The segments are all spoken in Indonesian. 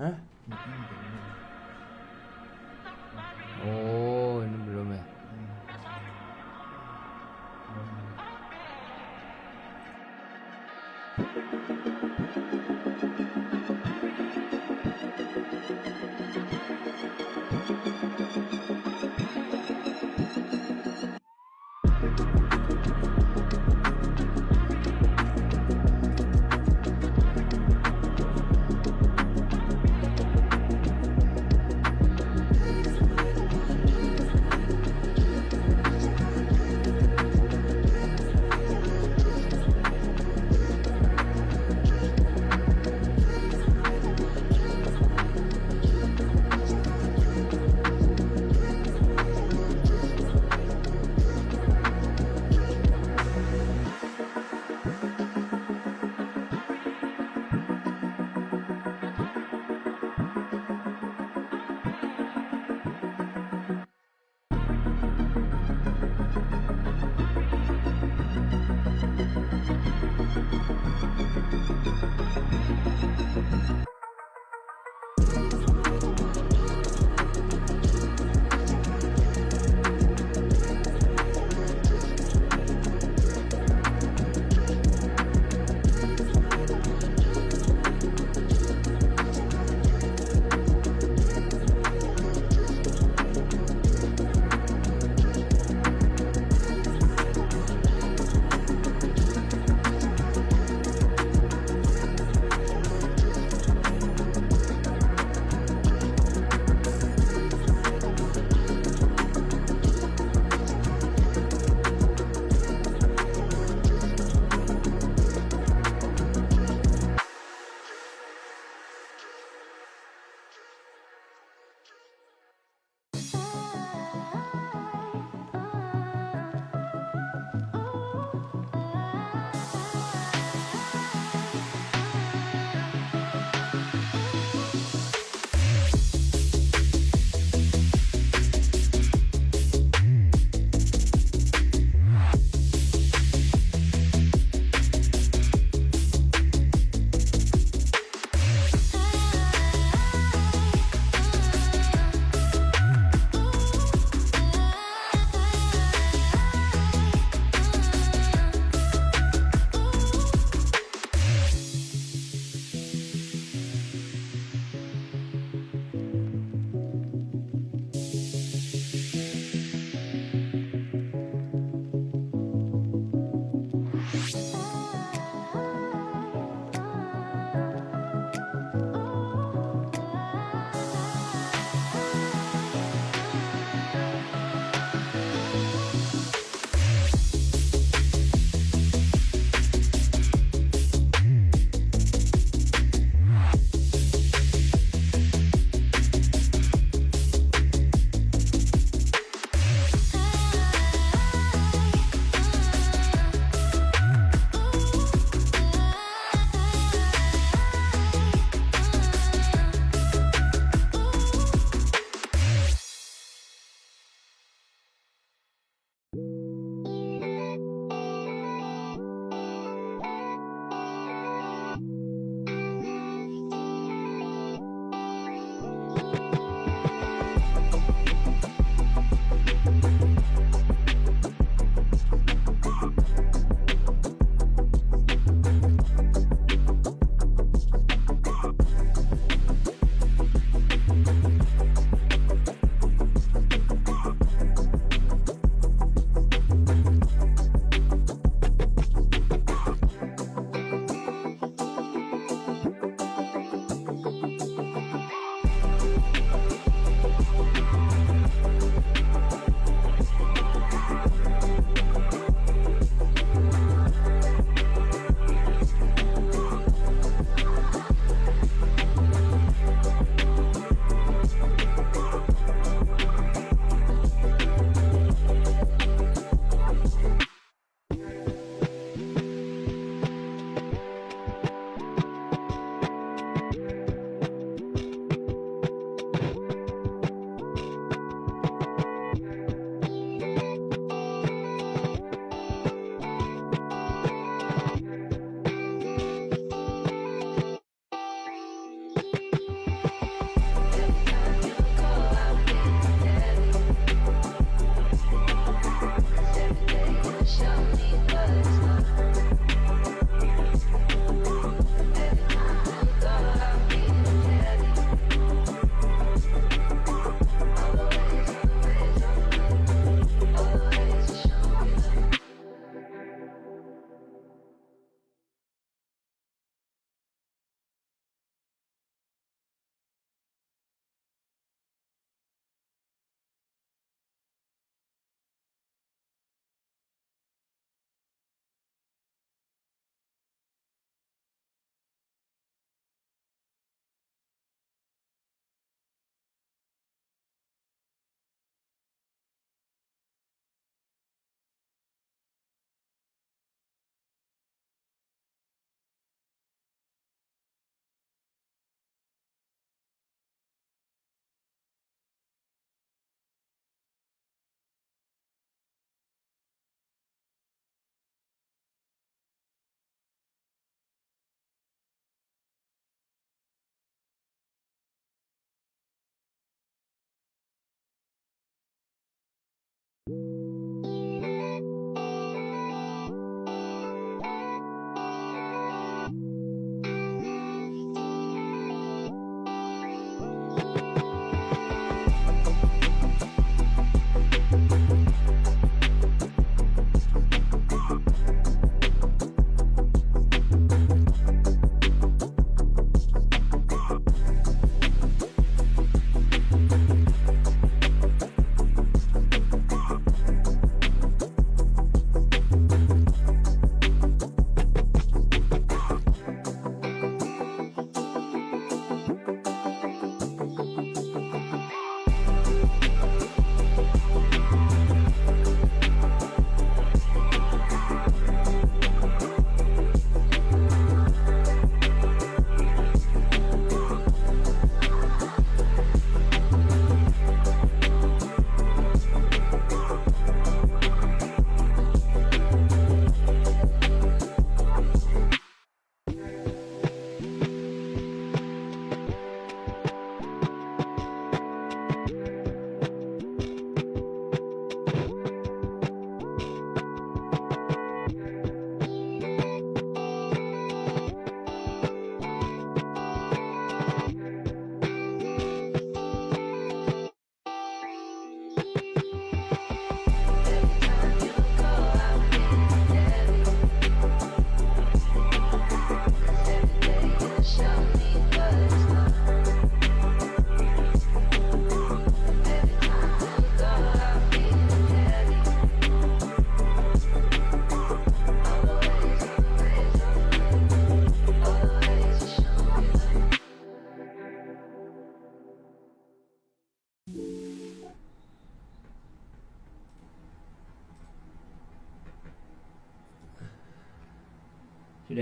Hah? Mic-nya udah ini. Oh, ini belum ya.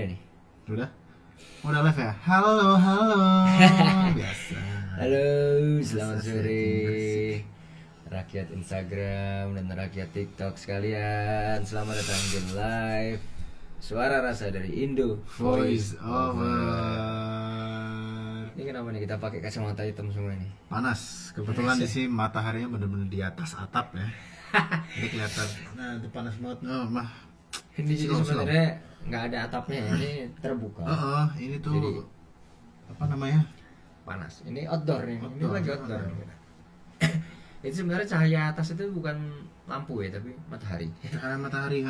Udah nih. Udah live ya? Halo. Biasa. Halo, selamat sore rakyat Instagram dan rakyat TikTok sekalian. Selamat datang di live Suara Rasa dari Indo Voice over. Ini kenapa nih kita pakai kacamata hitam semua nih? Panas. Kebetulan di sini mataharinya bener-bener di atas atap ya. Jadi kelihatan. Nah, itu panas banget. Mah. Ini jadi sebenarnya nggak ada atapnya ya, ini terbuka. Ini tuh Jadi, apa namanya? panas. Ini outdoor nih. Ini Outdoor. lagi outdoor. Itu sebenarnya cahaya atas itu bukan lampu ya, tapi matahari. Cahaya matahari.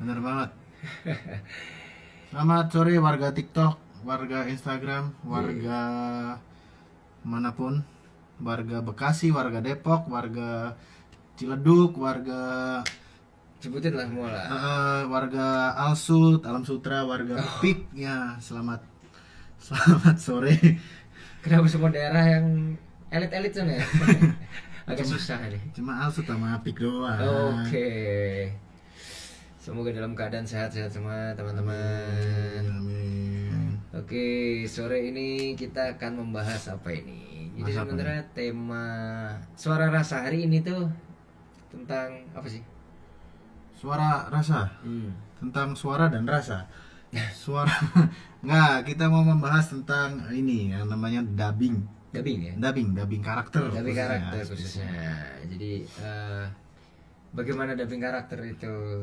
Bener banget. Selamat sore warga TikTok, warga Instagram, warga manapun, warga Bekasi, warga Depok, warga Ciledug, warga Sebutin lah semua lah. warga Alsut, Alam Sutra, warga Pik ya, selamat sore. Kenapa semua daerah yang elit-elit sana ya? Agak susah nih. Cuma Alsut sama Pik doang. Oke. Semoga dalam keadaan sehat-sehat semua teman-teman. Amin. Oke, sore ini kita akan membahas apa ini? Jadi Bahas apa sebenarnya tema Suara Rasa hari ini tuh tentang apa sih? Suara rasa. Tentang suara dan rasa. Suara nggak, kita mau membahas tentang ini yang namanya dubbing. Dubbing ya? Dubbing karakter. Dubbing khususnya. karakter khususnya. Jadi bagaimana dubbing karakter itu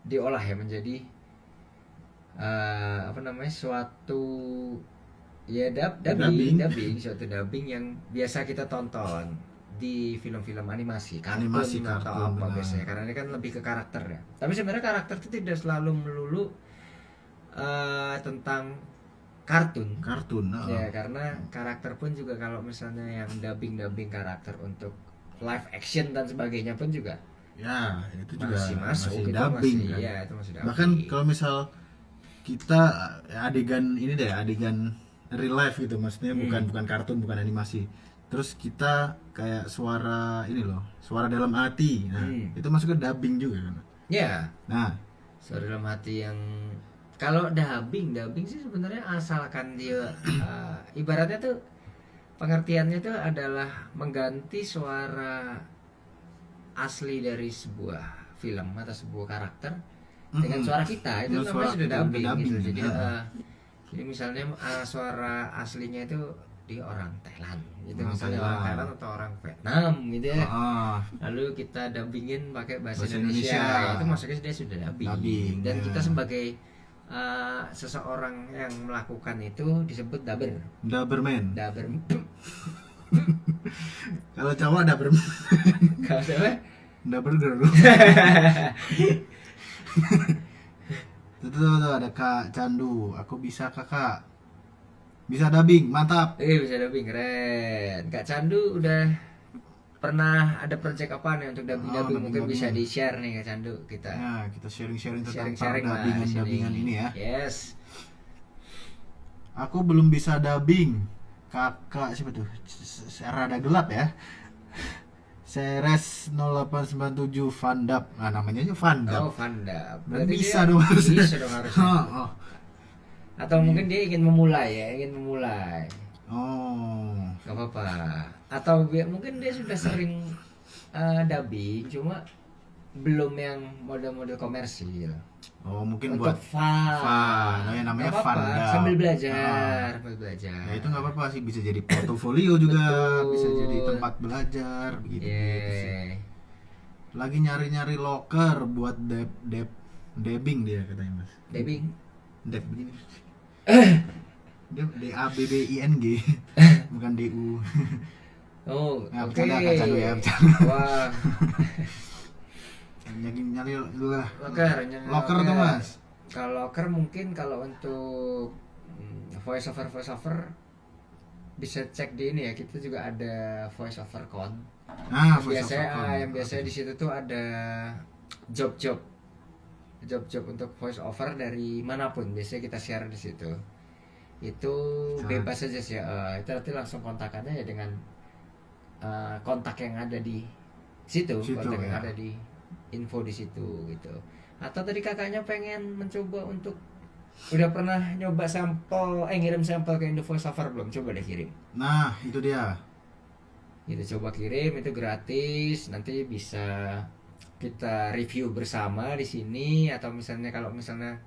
diolah ya menjadi apa namanya, suatu ya dubbing suatu dubbing yang biasa kita tonton di film-film animasi atau kartun, apa benar. biasanya, karena ini kan lebih ke karakter ya. Tapi sebenarnya karakter itu tidak selalu melulu tentang kartun. Ya, karena karakter pun juga kalau misalnya yang dubbing karakter untuk live action dan sebagainya pun juga ya itu juga masih dubbing masih, kan. ya, itu masih dubbing. Bahkan kalau misal kita adegan real life gitu, maksudnya bukan kartun, bukan animasi, terus kita kayak suara dalam hati, itu masuk ke dubbing juga kan. Ya, Nah, suara dalam hati yang kalau dubbing sih sebenarnya asalkan dia ibaratnya tuh pengertiannya tuh adalah mengganti suara asli dari sebuah film atau sebuah karakter dengan suara kita, itu namanya sudah dubbing gitu. Jadi jadi misalnya suara aslinya itu di orang Thailand gitu, misalnya orang Thailand atau orang Vietnam gitu ya. Lalu kita dubbingin pakai bahasa Indonesia. Itu maksudnya dia sudah dubbing. Dan kita sebagai seseorang yang melakukan itu disebut Dubberman. Kalau cowok Dubberman. Kalau siapa? Dubbergirl. Tuh ada Kak Candu. Aku bisa kakak. Bisa dubbing, mantap. Bisa dubbing, keren. Kak Candu udah pernah ada project apa nih untuk dubbing? Mungkin bisa di share nih Kak Candu kita. Ya, kita sharing tentang dubbingan ini ya. Yes. Aku belum bisa dubbing. Kakak siapa tuh? Rada gelap ya. Ceres 0897 Vandap. Nah, namanya aja Vandap. Oh, Vandap. Berarti bisa dong harusnya. Bisa dong harusnya. Atau mungkin dia ingin memulai. Oh. Gak apa-apa. Atau mungkin dia sudah sering dubbing, cuma belum yang model-model komersil. Oh, mungkin untuk buat fun. Nah, yang namanya Gak fun. apa-apa, sambil belajar. Ya itu nggak apa-apa sih, bisa jadi portofolio juga, Betul. bisa jadi tempat belajar begitu. Yeah. Lagi nyari-nyari locker buat dubbing dia katanya, Mas. Dubbing. Deb begini. DABBING bukan DU. Oh, Nah, oke. bercanda, Kak Candu ya, bercanda. Wah. nyari lah. Locker Tuh, Mas. Kalau locker mungkin kalau untuk voice over bisa cek di ini ya, kita juga ada voice over con. Yang biasanya di situ tuh ada job untuk voice over dari manapun, biasanya kita share di situ. Itu bebas saja sih. Itu nanti langsung kontakannya ya dengan kontak yang ada di situ, kontak yang ada di info di situ gitu. Atau tadi kakaknya pengen mencoba untuk udah pernah nyoba sampel ngirim sampel ke Indo Voiceover belum? Coba deh kirim. Nah, itu dia. Gitu, coba kirim, itu gratis. Nanti bisa kita review bersama di sini, atau misalnya kalau misalnya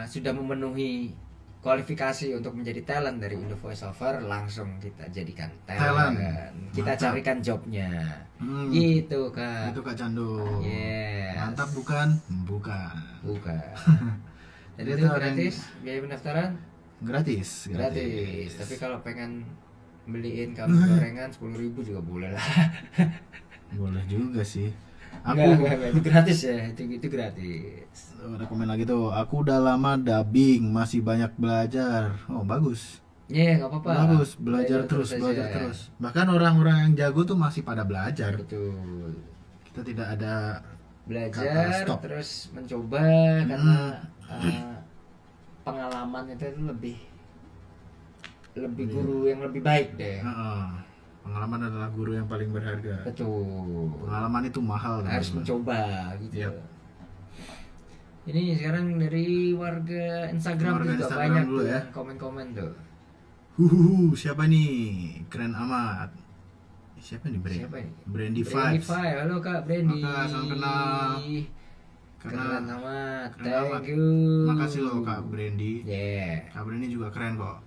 sudah memenuhi kualifikasi untuk menjadi talent dari Indo Voiceover, langsung kita jadikan talent. Kita Mantap. carikan jobnya. Hmm. Gitu Kak. Itu Kak Cando. Yes. Mantap bukan? Bukan. Bukan. Jadi Itu itu ada yang- gratis, biaya pendaftaran Gratis. gratis. Tapi kalau pengen beliin kami gorengan 10.000 juga boleh lah. Boleh juga sih. Aku Enggak, itu gratis ya, itu gratis. ada komen lagi tuh. Aku udah lama dubbing, masih banyak belajar. Oh, bagus. Iya, nggak apa-apa. Bagus, belajar terus, aja. belajar terus. Bahkan orang-orang yang jago tuh masih pada belajar. Betul. Kita tidak ada kata Belajar stop. terus mencoba karena pengalaman itu lebih guru yang lebih baik deh. Heeh. Pengalaman adalah guru yang paling berharga. Betul. Pengalaman itu mahal, Harus teman-teman. mencoba gitu. Yap. Ini sekarang dari warga Instagram Warga juga Instagram banyak dulu tuh ya. yang komen-komen tuh. Siapa nih? Keren amat. Siapa nih Brand? Siapa ini? Brandy Brandy Vibes. Five. Halo Kak Brandy. Maka salam kenal. Keren amat. keren amat. Thank you. Makasih loh Kak Brandy. Yeah. Kak Brandy juga keren kok.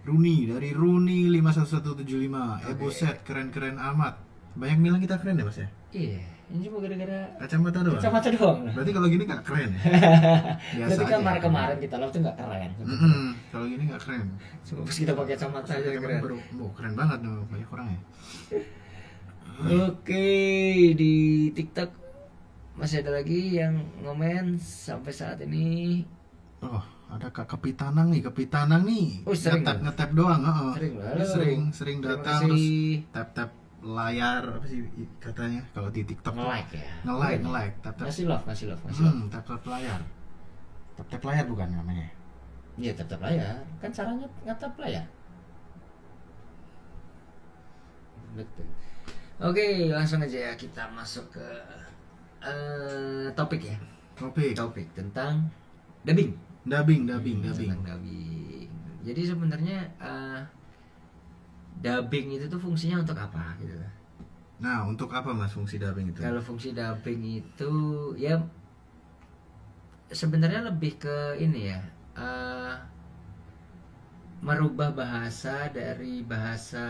Runi dari Runi 51175. Eboset keren-keren amat. Banyak bilang kita keren ya Mas ya? Iya. Ini cuma gara-gara Kacamata doang. kacamata doang. Berarti kalau gini nggak keren ya? Biasa Berarti kan aja. kemarin kita live tuh nggak keren. Kalau gini nggak keren. Cuma pas kita pakai kacamata aja Kemarin keren. baru, keren banget tuh banyak orang ya. Oke, di TikTok masih ada lagi yang ngomen sampai saat ini. Oh, ada Kak Kepitanang nih, Kepitanang nih. Oh, sering ngetap loh. ngetap doang, heeh. Sering loh. Ini Halo. sering Terima datang kasih. terus tap tap layar apa sih katanya kalau di TikTok tuh? Nge-like ya. Nge-like, tap tap. Masih love. Tap tap layar. Tap tap layar bukan namanya. Iya, tetap layar. Kan caranya ngetap layar. Betul. Oke, langsung aja ya kita masuk ke topik ya. Topik tentang dubbing. Dubbing. Tentang dubbing. Jadi sebenarnya dubbing itu tuh fungsinya untuk apa gitu? Nah, untuk apa Mas fungsi dubbing itu? Kalau fungsi dubbing itu ya sebenarnya lebih ke ini ya, merubah bahasa dari bahasa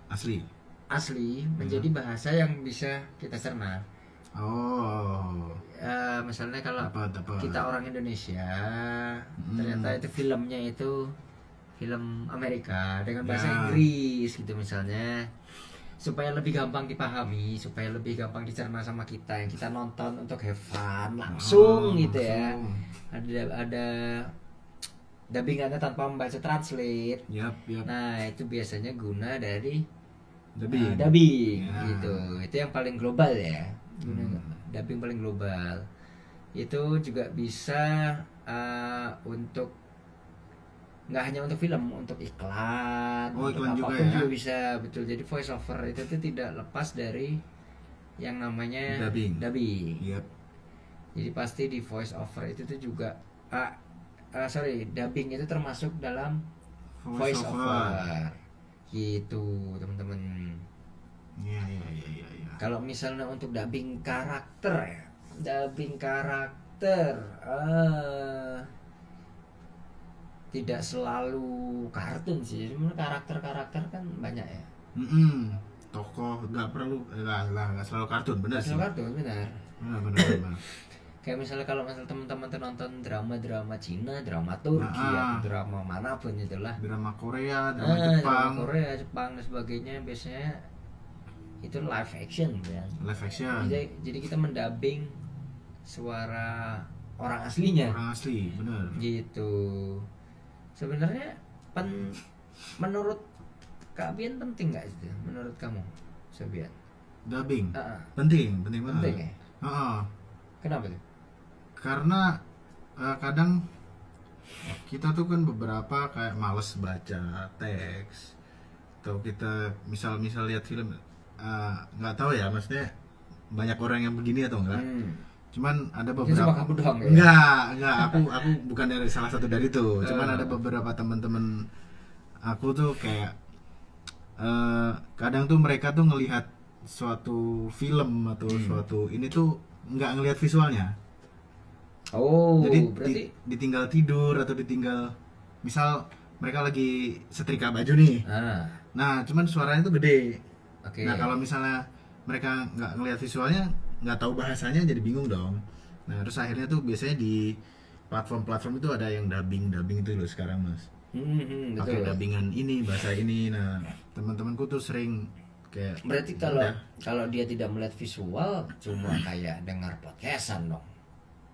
Asli. asli menjadi bahasa yang bisa kita cerna. Oh. Misalnya kalau Apa? kita orang Indonesia, ternyata itu filmnya itu film Amerika dengan bahasa Ya. Inggris gitu misalnya, supaya lebih gampang dipahami, supaya lebih gampang dicerna sama kita yang kita nonton untuk have fun langsung gitu ya. Ada dubbingannya tanpa membaca translate. Yap. Nah itu biasanya guna dari Dubbing. dubbing Ya. gitu. Itu yang paling global ya. Dubbing paling global. Itu juga bisa untuk nggak hanya untuk film, untuk iklan, Oh, untuk iklan juga apapun ya? juga bisa, betul. Jadi voice over itu tuh tidak lepas dari yang namanya Dubbing. Yap. Jadi pasti di voice over itu tuh juga dubbing itu termasuk dalam voice over. Gitu, teman-teman. Iya. Kalau misalnya untuk dubbing karakter ya, dubbing karakter tidak selalu kartun sih, sebenarnya karakter-karakter kan banyak ya. Tokoh nggak selalu kartun, benar Nggak sih. selalu kartun, benar. Benar. Kayak misalnya kalau misalnya teman-teman tuh nonton drama-drama Cina, drama Turki, Nah, atau drama manapun itulah. Drama Korea, drama Drama Jepang, Korea, Jepang dan sebagainya biasanya itu live action kan. live action, Jadi kita mendubbing suara orang aslinya. orang asli, benar. Gitu. Sebenarnya menurut Kak Bian penting nggak itu? Menurut kamu, Sobian? Dubbing, Ah, penting penting banget. ya. Kenapa tuh? Karena kadang kita tuh kan beberapa kayak males baca teks, atau kita misal lihat film nggak tahu ya, maksudnya banyak orang yang begini atau enggak. Cuman ada Itu cuma beberapa kamu doang ya? enggak, aku bukan dari salah satu dari itu. Cuman ada beberapa teman-teman aku tuh kayak kadang tuh mereka tuh ngelihat suatu film atau suatu ini tuh nggak ngelihat visualnya. Oh, Jadi berarti ditinggal tidur atau ditinggal misal mereka lagi setrika baju nih. Nah, cuman suaranya tuh gede. oke. Nah, kalau misalnya mereka nggak ngelihat visualnya, nggak tahu bahasanya, jadi bingung dong. Nah, terus akhirnya tuh biasanya di platform-platform itu ada yang dubbing itu loh sekarang, Mas. Pakai betul. dubbingan ini, bahasa ini. Nah, teman-temanku tuh sering kayak Berarti kalau dia tidak melihat visual, cuma kayak dengar podcastan dong.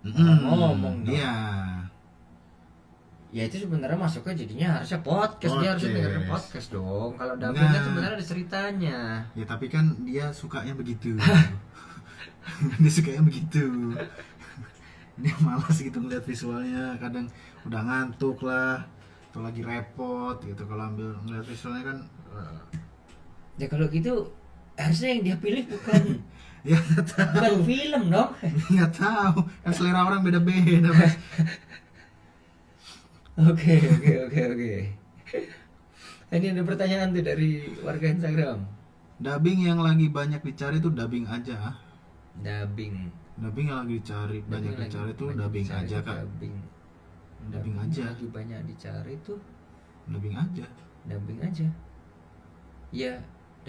Ngomong dong. Iya. Ya itu sebenarnya masuknya jadinya harusnya podcast. Dia harusnya dengerin podcast dong. Kalau dubbing kan Nah. sebenarnya ada ceritanya. Ya tapi kan dia sukanya begitu. Dia sukanya begitu. Dia malas gitu ngeliat visualnya, kadang udah ngantuk lah atau lagi repot gitu kalau ambil ngeliat visualnya kan. Ya kalau gitu harusnya yang dia pilih bukan Ya nggak tahu. bukan film dong. Nggak tahu, kan selera orang beda-beda, Mas. Oke. Ini ada pertanyaan tuh dari warga Instagram. Dubbing yang lagi banyak dicari tuh dubbing aja. Dubbing. Dubbing yang lagi dicari banyak Dubbing dicari lagi tuh banyak dubbing dicari aja, tuh Kak. Dubbing aja. Lagi banyak dicari tuh Dubbing aja. dubbing aja. Ya,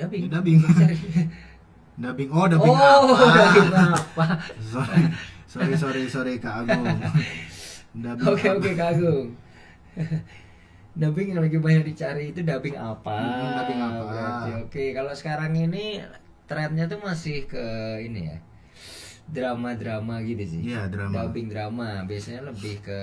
dubbing. Ya, dubbing. Cari. Dubbing. Oh, dubbing Oh, apa? dubbing apa? Sorry Kak Agung. Dubbing Oke, apa? Kak Agung. Dubbing yang lagi banyak dicari itu dubbing apa? Dubbing apa? Berarti oke. Kalau sekarang ini trennya tuh masih ke ini ya. Drama-drama gitu sih. Iya, drama. Dubbing drama. Biasanya lebih ke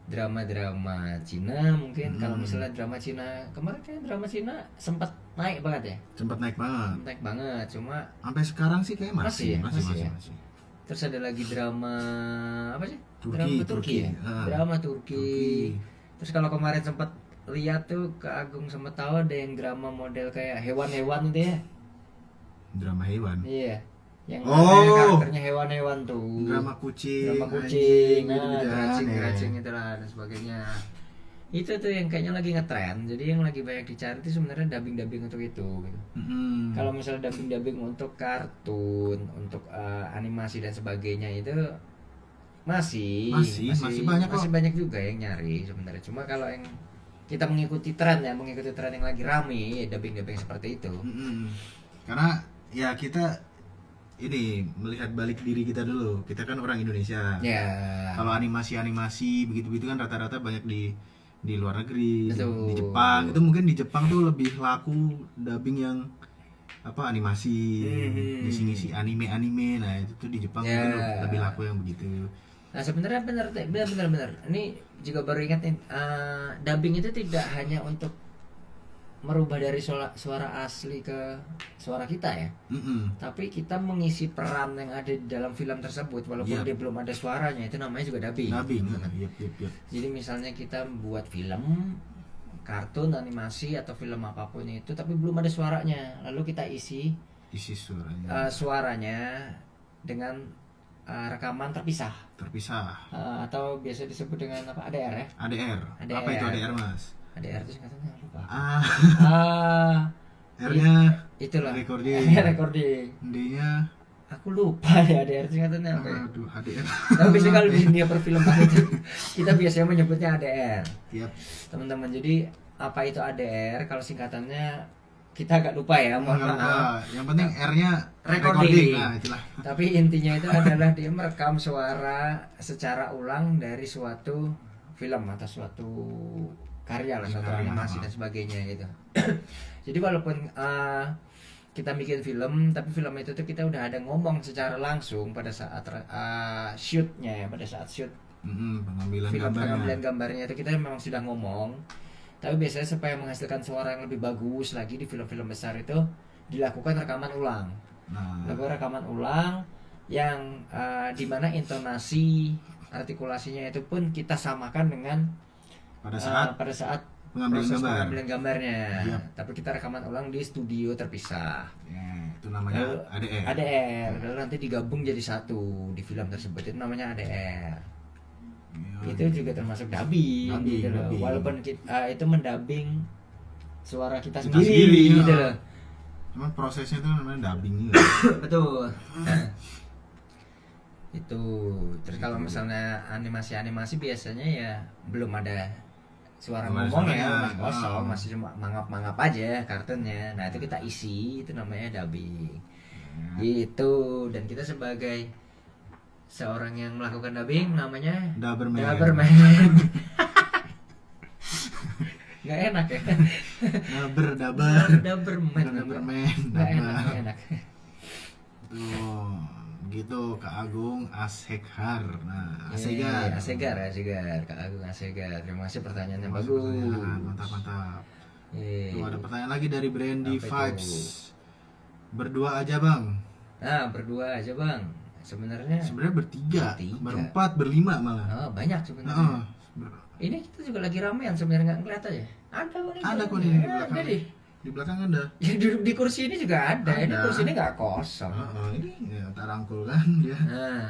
drama-drama Cina mungkin. Kalau misalnya drama Cina, kemarin kan drama Cina sempat naik banget ya. Sempat naik banget. Naik banget, cuma Sampai sekarang sih kayak masih. Masih ya? terus ada lagi drama apa sih? Drama Turki ya? Ah. Drama Turki. Terus kalau kemarin sempat lihat tuh ke Agung sempat tahu ada yang drama model kayak hewan-hewan itu ya. Drama hewan. Iya. Yang Oh. karakternya hewan-hewan tuh. Drama kucing. Drama kucing, anjing, geracing itulah dan sebagainya. Itu tuh yang kayaknya lagi ngetren. Jadi yang lagi banyak dicari itu sebenarnya dubbing untuk itu gitu. Kalau misalnya dubbing untuk kartun, untuk animasi dan sebagainya itu masih banyak kok. masih banyak juga yang nyari sebenarnya. Cuma kalau yang kita mengikuti tren yang lagi rame, ya dubbing seperti itu. Karena ya kita ini melihat balik diri kita dulu. Kita kan orang Indonesia. Ya. Kalau animasi begitu-begitu kan rata-rata banyak di luar negeri. Betul. Di Jepang itu mungkin di Jepang tuh lebih laku dubbing yang apa animasi, ngisi anime. Nah itu tuh di Jepang Ya. mungkin lebih laku yang begitu. Nah sebenarnya benar. Ini juga baru ingat dubbing itu tidak hanya untuk merubah dari suara asli ke suara kita ya, tapi kita mengisi peran yang ada di dalam film tersebut walaupun dia belum ada suaranya, itu namanya juga dubbing. Yep. Jadi misalnya kita buat film, kartun, animasi atau film apapun itu, tapi belum ada suaranya, lalu kita isi suaranya. Suaranya dengan rekaman terpisah. Atau biasa disebut dengan apa? ADR ya? ADR. Apa itu ADR, Mas? ADR itu singkatannya lupa. R-nya itulah recording. Recording. D-nya aku lupa ya ADR singkatannya apa ya? Aduh, ADR. Tapi biasanya kalau di dunia perfilman itu kita biasanya menyebutnya ADR. Yep. Teman-teman, jadi apa itu ADR? Kalau singkatannya kita agak lupa ya, mohon maaf. Yang penting R-nya Recording. Nah, itulah. Tapi intinya itu adalah dia merekam suara secara ulang dari suatu film atau suatu karya lah, suatu animasi dan sebagainya gitu. Jadi walaupun kita bikin film, tapi film itu tuh kita udah ada ngomong secara langsung pada saat shootnya ya, pada saat shoot pengambilan gambarnya itu kita memang sudah ngomong. Tapi biasanya supaya menghasilkan suara yang lebih bagus lagi di film-film besar itu dilakukan rekaman ulang. Rekaman ulang yang dimana intonasi, artikulasinya itu pun kita samakan dengan pada saat pengambilan proses gambar. pengambilan gambarnya. Yap. Tapi kita rekaman ulang di studio terpisah. Ya, itu namanya Lalu ADR. ADR. Lalu nanti digabung jadi satu di film tersebut, itu namanya ADR. Ya, Itu juga termasuk dubbing, Dubbing, gitu loh. dubbing. Walaupun itu mendubbing suara kita Kita sendiri, sendiri, gitu ya. loh. Cuman prosesnya itu namanya dubbing juga. Betul. Itu terus kalau misalnya animasi biasanya ya belum ada suara Belum ada ngomong ya, suaranya. masih kosong, Oh. masih cuma mangap-mangap aja kartunnya. Nah itu kita isi, itu namanya dubbing. Gitu. Dan kita sebagai seorang yang melakukan dubbing namanya Dubberman. Dubberman. Nggak enak ya. Dubberman. Dubberman. Nggak enak, nggak enak. Tuh, gitu Kak Agung Ashekhar. Nah, Asegar, Asegar. Asegar, Kak Agung Asegar. Terima kasih pertanyaannya Masuk bagus. pertanyaan, mantap. Tuh ada pertanyaan lagi dari Brandy Apa itu? Vibes. Berdua aja bang. Nah, berdua aja bang. Sebenarnya Sebenarnya bertiga, Bertiga. berempat, berlima malah. banyak sebenarnya. Heeh. Ini kita juga lagi ramean sebenarnya, nggak ngeliat aja. Ada kok nih. Ada kok di Ada belakang. deh. Di belakang ada. Ya duduk di kursi ini juga ada. Ini Ada. kursi ini nggak kosong. Ini ya, tak rangkul kan dia. Nah,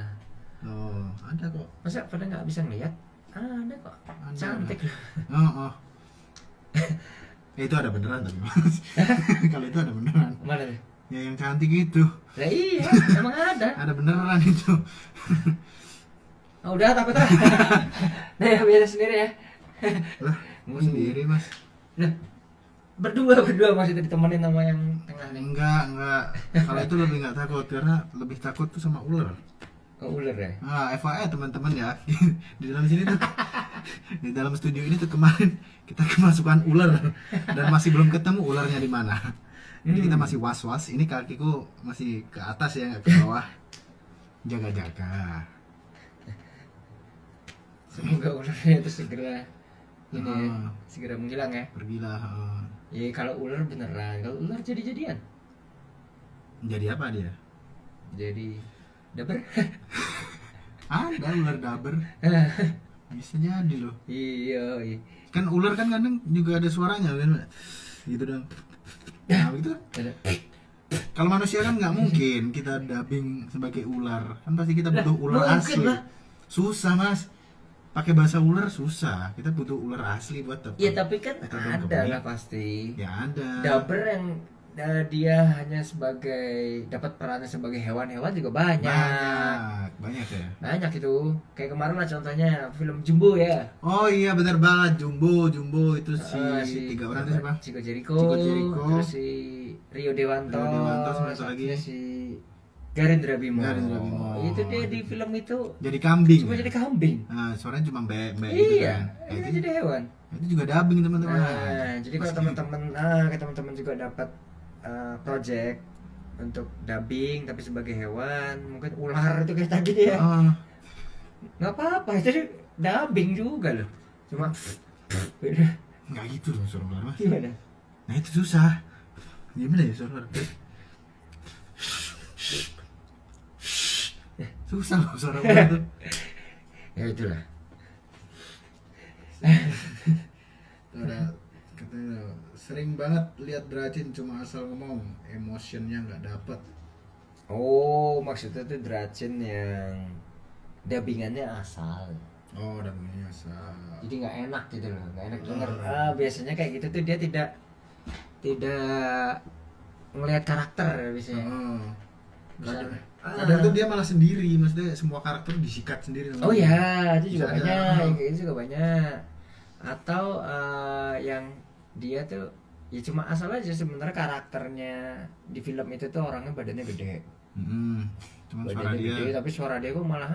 Oh, ada kok. masa pada nggak bisa ngeliat? Ada kok. Ada. Cantik loh. Oh. Itu ada beneran tapi Mas. Kalau itu ada beneran. Mana nih? Ya yang cantik itu. Lah iya, emang ada. Ada beneran itu. Oh, udah takut ah. Nah, ya biasa sendiri ya. Lah, mau sendiri Mas. Nah, berdua masih ditemenin sama yang tengah nih. Enggak. Kalau itu lebih enggak takut karena lebih takut tuh sama ular. Oh, ular ya. Nah, FYI teman-teman ya. Di dalam sini tuh di dalam studio ini tuh kemarin kita kemasukan ular dan masih belum ketemu ularnya di mana. Jadi kita masih was-was. Ini kakiku masih ke atas ya, nggak ke bawah. Jaga-jaga. Semoga ularnya itu segera ini ya, Ah. segera menghilang ya. Pergilah. Ya kalau ular beneran, kalau ular jadi-jadian. Jadi apa dia? Jadi daper. Ada ular daber. Bisa jadi loh. Iya. Kan ular kan kadang juga ada suaranya kan. Gitu dong. Nah, gitu kan. Ada. Kalau manusia kan nggak mungkin kita dubbing sebagai ular. Kan pasti kita butuh ular mungkin asli. lah. Susah mas. Pakai bahasa ular susah. Kita butuh ular asli buat tetap. Ya tapi kan Kita belum ada kebeli. lah pasti. Ya ada. Daber yang dia hanya sebagai dapat perannya sebagai hewan-hewan juga banyak. Banyak ya. Banyak itu. Kayak kemarin lah contohnya film Jumbo ya. Oh iya benar banget. Jumbo itu si tiga orang itu siapa? Chico Jericho, Chico Jericho. terus si Rio Dewanto, Rio Dewanto, sama satu lagi. satunya si Garindra Bimo. Garindra Bimo. Itu dia di film itu Jadi kambing. cuma ya? jadi kambing. Nah, suaranya cuma mbak gitu Iya, kan. itu Itu, jadi hewan. itu juga dubbing teman-teman. Nah, jadi kalau Meski- teman-teman kayak teman-teman juga dapat project untuk dubbing tapi sebagai hewan, mungkin ular itu kayak tadi ya. Ah, Nggak apa-apa, itu dubbing juga loh. Cuma nggak gitu loh suara ular mas. gimana? Nah itu susah. Gimana ya suara ular? Susah loh suara ular tuh. Ya itulah. Ada katanya sering banget lihat Dracin cuma asal ngomong, emotionnya nggak dapet. Oh, maksudnya tuh Dracin yang dubbingannya asal. Oh dubbingnya asal. Jadi nggak enak gitu loh, nggak enak denger. Biasanya kayak gitu tuh dia tidak ngelihat karakter biasanya. Kadang, Misalnya, kadang tuh dia malah sendiri, maksudnya semua karakter disikat sendiri. sama Oh dia. ya, itu juga Bisa banyak, ada. yang kayak gitu juga banyak. Atau yang dia tuh ya cuma asal aja sebenarnya karakternya di film itu tuh orangnya badannya gede. Cuman suara Badannya dia. gede tapi suara dia kok malah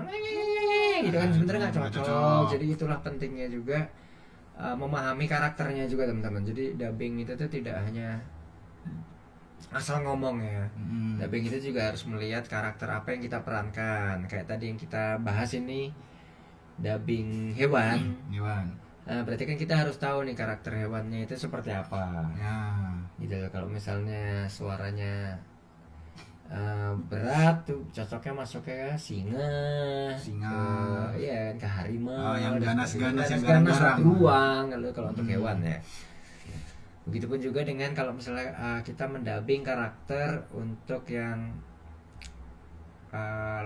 gitu kan, sebenarnya nggak Nggak cocok. cocok. Jadi itulah pentingnya juga memahami karakternya juga teman-teman. Jadi dubbing itu tuh tidak hanya asal ngomong ya. Dubbing itu juga harus melihat karakter apa yang kita perankan. Kayak tadi yang kita bahas ini dubbing hewan. Hewan. Nah, berarti kan kita harus tahu nih karakter hewannya itu seperti apa. Ya. Gitu loh. Kalau misalnya suaranya berat tuh cocoknya masuknya ke singa, iya kan, ke harimau, yang dan ganas-ganas, yang ganas garang-garang. beruang kalau untuk hewan ya. Begitupun juga dengan kalau misalnya kita mendubbing karakter untuk yang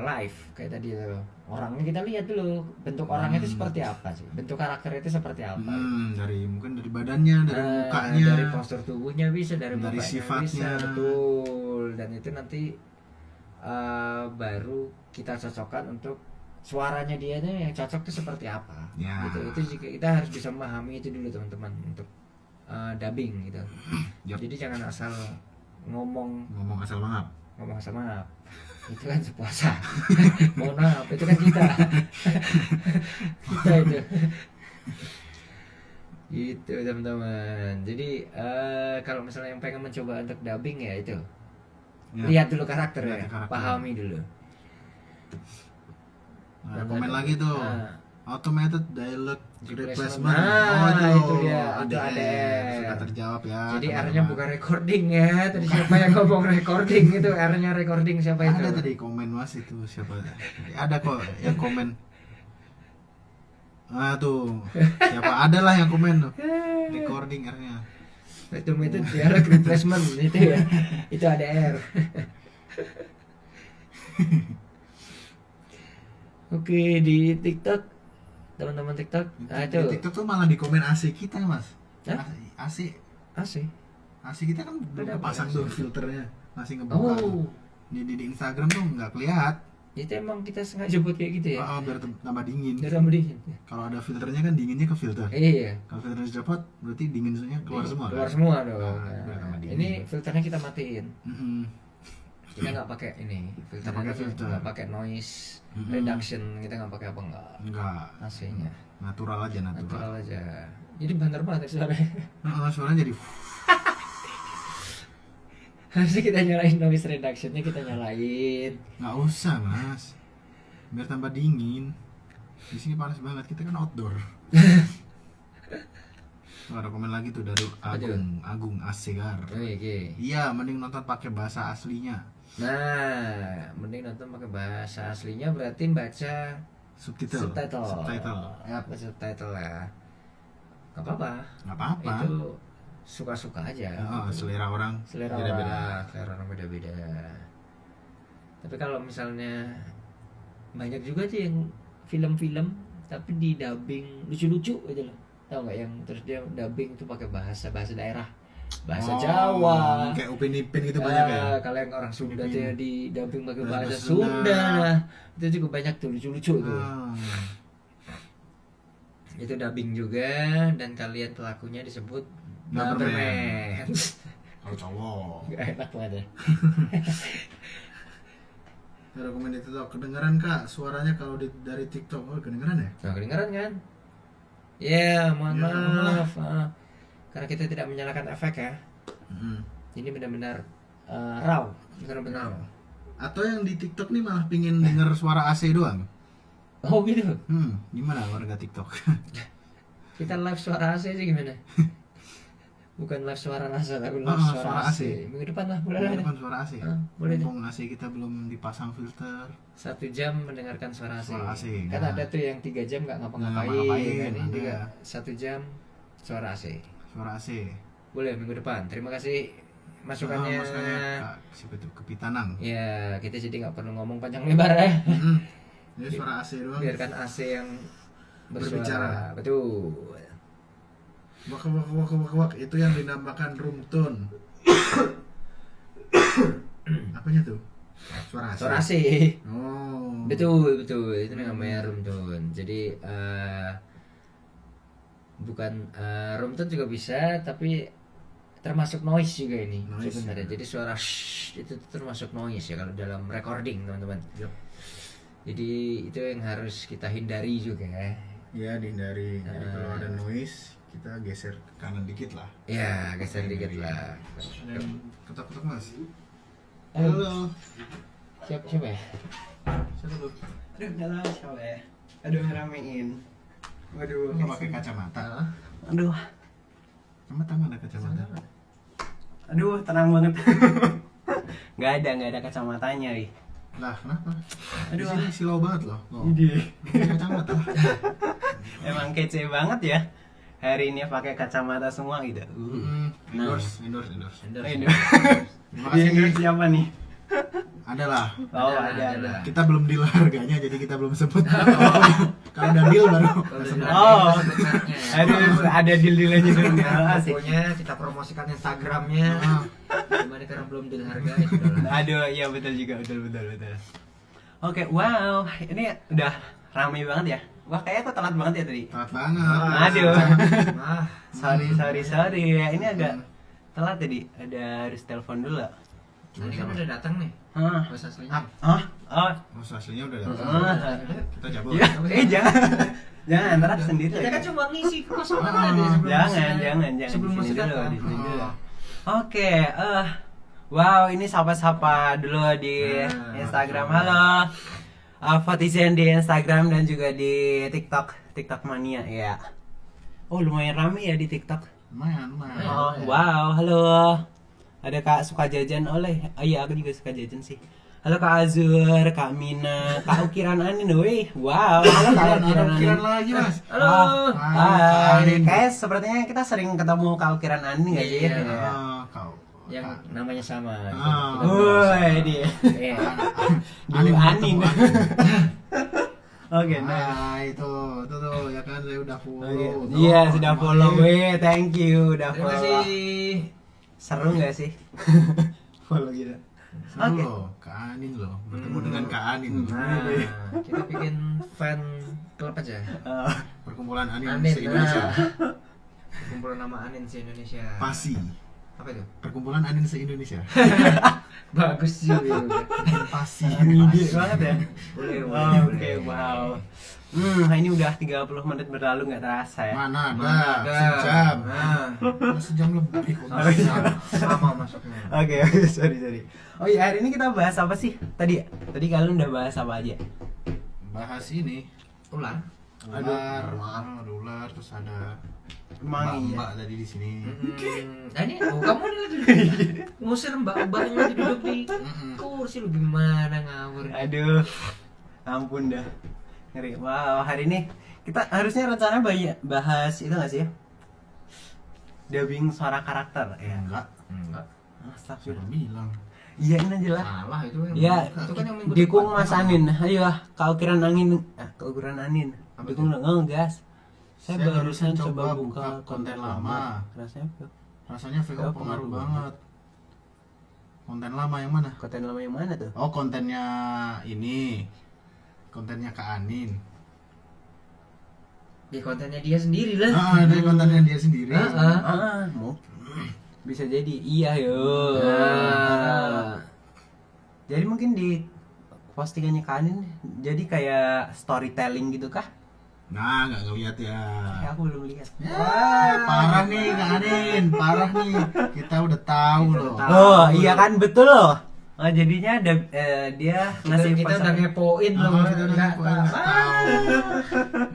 live kayak tadi tuh, orangnya kita lihat dulu bentuk orangnya itu seperti apa sih, bentuk karakter itu seperti apa. Mungkin dari badannya, dari mukanya, dari postur tubuhnya bisa, dari mukanya sifatnya bisa, betul. Dan itu nanti baru kita cocokkan untuk suaranya dia nih yang cocok tuh seperti apa. Ya. Itu juga kita harus bisa memahami itu dulu teman-teman untuk dubbing gitu. Yap. Jadi jangan asal ngomong asal maaf. Itu kan sepuasa. Mohon maaf, itu kan kita. Kita itu. Gitu teman-teman. Jadi kalau misalnya yang pengen mencoba untuk dubbing ya itu, lihat dulu karakternya, pahami dulu. Nah, komen lagi tuh, automated dialogue replacement. Itu dia, itu ada. Sudah terjawab ya. Jadi R-nya bukan recording ya. Tadi siapa yang ngomong recording itu, R-nya recording siapa itu? Ada tadi komen Mas itu siapa? Ada kok yang komen. Tuh, siapa ada lah yang komen tuh. Recording R-nya. Itu dialog replacement itu ya. Itu ada R. Oke, di TikTok, teman-teman TikTok, Di TikTok tuh malah di komen AC kita Mas. AC kita kan belum pasang tuh filternya, masih ngebuka. Di Instagram tuh nggak kelihat. Itu emang kita sengaja buat kayak gitu ya? Biar tambah dingin. Kalau ada filternya kan dinginnya ke filter. Iya. Kalau filternya copot, berarti dinginnya keluar semua. Keluar semua dong. Ini filternya kita matiin. Kita nggak pakai ini, filter. Nggak pakai noise reduction, kita nggak pakai apa enggak. AC-nya. Natural aja. Jadi bener banget suaranya. Suaranya jadi. Harusnya kita nyalain noise reduction-nya, kita nyalain. Nggak usah Mas, biar tambah dingin. Di sini panas banget, kita kan outdoor. Ada komen lagi tuh dari Agung Asegar. Iya, mending nonton pakai bahasa aslinya. Nah, mending nonton pakai bahasa aslinya berarti baca subtitle. Ya, subtitle ya. Gak apa-apa. Itu suka-suka aja. Selera orang beda-beda. Tapi kalau misalnya banyak juga sih yang film-film tapi di dubbing lucu-lucu gitu loh. Tahu nggak yang terus dia dubbing itu pakai bahasa daerah. Bahasa Jawa. Kayak Upin Ipin gitu banyak ya. Kalau yang orang Sunda tuh ya di dubbing pakai bahasa Sunda. Itu juga banyak tuh lucu-lucu tuh. Itu dubbing juga, dan kalian pelakunya disebut Numberman. Kalau cowok. Gak enak banget ya. Ada komen itu tuh, kedengeran Kak suaranya kalau dari TikTok. Kedengeran ya? Nah, kedengeran kan? Ya, mohon maaf. Karena kita tidak menyalakan efek ya. Ini benar-benar raw, benar-benar. Atau yang di TikTok nih malah pingin denger suara AC doang. Oh gitu. Gimana warga TikTok? Kita live suara AC aja gimana? Bukan live suara rasa, tapi live suara AC. Minggu depan lah, boleh lah. Minggu depan suara AC. Boleh deh. AC kita belum dipasang filter. 1 jam mendengarkan suara AC. Kan nah. Ada tuh yang 3 jam nggak ngapa-ngapain. Kan? Ini juga 1 jam suara AC. Boleh minggu depan. Terima kasih masukannya. Siapa itu? Kepitanang. Ya, kita jadi nggak perlu ngomong panjang lebar ya. Jadi suara AC doang. Biarkan AC yang berbicara. Betul. Wak itu yang dinamakan room tone. Apanya tuh? Suara AC. Oh. Betul. Itu namanya room tone. Jadi bukan room tone juga bisa, tapi termasuk noise juga ini sebenarnya. Jadi suara itu termasuk noise ya kalau dalam recording, teman-teman. Jadi itu yang harus kita hindari juga ya. Ya, dihindari. Jadi kalau ada noise kita geser ke kanan dikit lah. Ya, geser dikit lah. Ketok-ketok Mas. Halo. Siapa ya? Siapa tuh? Aduh, udah lah siapa ya? Aduh, ramein. Waduh, Nggak pakai kacamata. Aduh. Kacamata mana kacamata? Aduh, tenang banget. nggak ada kacamatanya, Wi. Lah kenapa? Di Aduh. sini silau banget loh. Oh. Ide. Kacamata. Emang kece banget ya. Hari ini pakai kacamata semua gitu. Endorse. Ini. Terima Ini kasih. siapa nih? Ada lah. Oh, Ada. ada. Kita belum deal harganya jadi kita belum sebut. Kalau udah deal baru. Oh. Aduh, Ada deal-dealannya dulu. Asik. pokoknya kita promosikan Instagramnya. Ah, Gimana karena belum deal harga ya sudahlah. Aduh, iya betul juga, betul. Oke, wow, ini udah ramai banget ya. Wah, kayaknya aku telat banget ya tadi. telat banget. Aduh. Ah, Sorry. Ya, ini agak telat tadi. Ada harus telepon dulu. ini kan udah datang nih. Hah? Bos aslinya. Oh. Mas aslinya udah datang. Ah. Kita cabut. Ya, jangan. Jangan, ntar aku sendiri Kita kan lagi. cuma ngisi kekosongan Ah, tadi sebelum Jangan. sebelum Di masuk sini dulu, datang. di sini dulu. Oh. Oke, wow, ini sapa-sapa dulu di Nah, Instagram. Halo, Fatizen di Instagram dan juga di TikTok Mania ya. Oh, lumayan rame ya di TikTok. Lumayan. Oh, wow, halo. Ada Kak suka jajan oleh. Oh iya, aku juga suka jajan sih. Halo Kak Azur, Kak Mina, Kak Ukiran Anin, wih, wow. Halo Kak Ukiran Anin. Ukiran lagi mas. Halo. Hai, Anin. kayak sepertinya kita sering ketemu Kak Ukiran Anin nggak sih? Iya. Kau. Yang namanya sama. Ah. Kita Woi, dia. Iya. Dulu Anin. ketemu Oke, nah. Nah itu tuh ya kan saya udah follow. Iya, sudah follow. Weh, thank you udah Terima follow. kasih. Seru nggak sih? Follow gitu. Seru Oke. loh, Kak Anin loh. Bertemu dengan Kak Anin. Nah, kita bikin fan klub aja. Perkumpulan Anin, Anin, se-Indonesia. Kumpulan nama Anin se Indonesia. Pasi. Apa itu? Perkumpulan Anin se-Indonesia. Bagus sih. Pasi. Ide banget ya. Boleh, Oke, wow. Ini udah 30 menit berlalu nggak terasa ya. Mana Mana ada? ada? Sejam. Nah, Sejam lebih kok. sama masuknya. Oke, sorry. Oh iya, hari ini kita bahas apa sih? Tadi kalian udah bahas apa aja? Bahas ini. Ular. Ular, ada ular, terus ada Emang iya. mbak tadi di sini. Nah ini, kamu nih lagi ngusir mbak-mbak yang lagi duduk di kursi lu gimana ngawur? Aduh, ampun dah. Ngeri. Wow, hari ini kita harusnya rencana bahas itu nggak sih? Dubbing suara karakter ya. Enggak. Enggak. Siapa Astagfirullah. bilang? Iya ini aja lah. Salah itu kan. Ya, Itu kan yang minggu dukung depan. Mas Anin. Ayo, kau ukiran angin. Keukuran Anin. Apa Dukung itu? dong, gas. Saya barusan barusan coba coba buka buka konten lama. Rasanya apa? Rasanya VO VO pengaruh pengaruh banget. Konten lama yang mana? Konten lama yang mana tuh? Oh, kontennya ini. Kontennya Kak Anin. Di kontennya dia sendiri lah. Dari kontennya dia sendiri. Mau bisa jadi iya yo. Nah. Jadi mungkin di postingannya Kanin jadi kayak storytelling gitu kah? Nah, nggak ngeliat ya. Aku belum lihat. Parah nih Kak Anin, parah nih. Kita udah tahu Kita loh. udah tahu. Oh iya kan betul loh. Oh, jadinya ada dia ngasih Kita udah ngepoin loh. Kita udah tahu.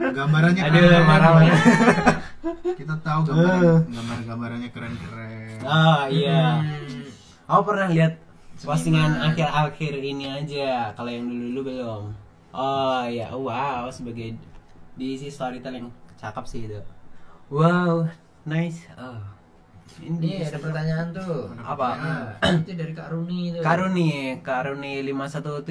Gambarannya Aduh, keren. marah banget. Kita tahu gambarannya keren-keren. Oh iya. Hmm. Aku pernah lihat postingan Seniman. akhir-akhir ini aja. Kalau yang dulu belum. Oh iya, wow sebagai diisi storytelling cakep sih itu. Wow, nice. Oh. Ini ada pertanyaan tuh. Apa? Nah, itu dari Kak Runi tuh. Karuni 5175.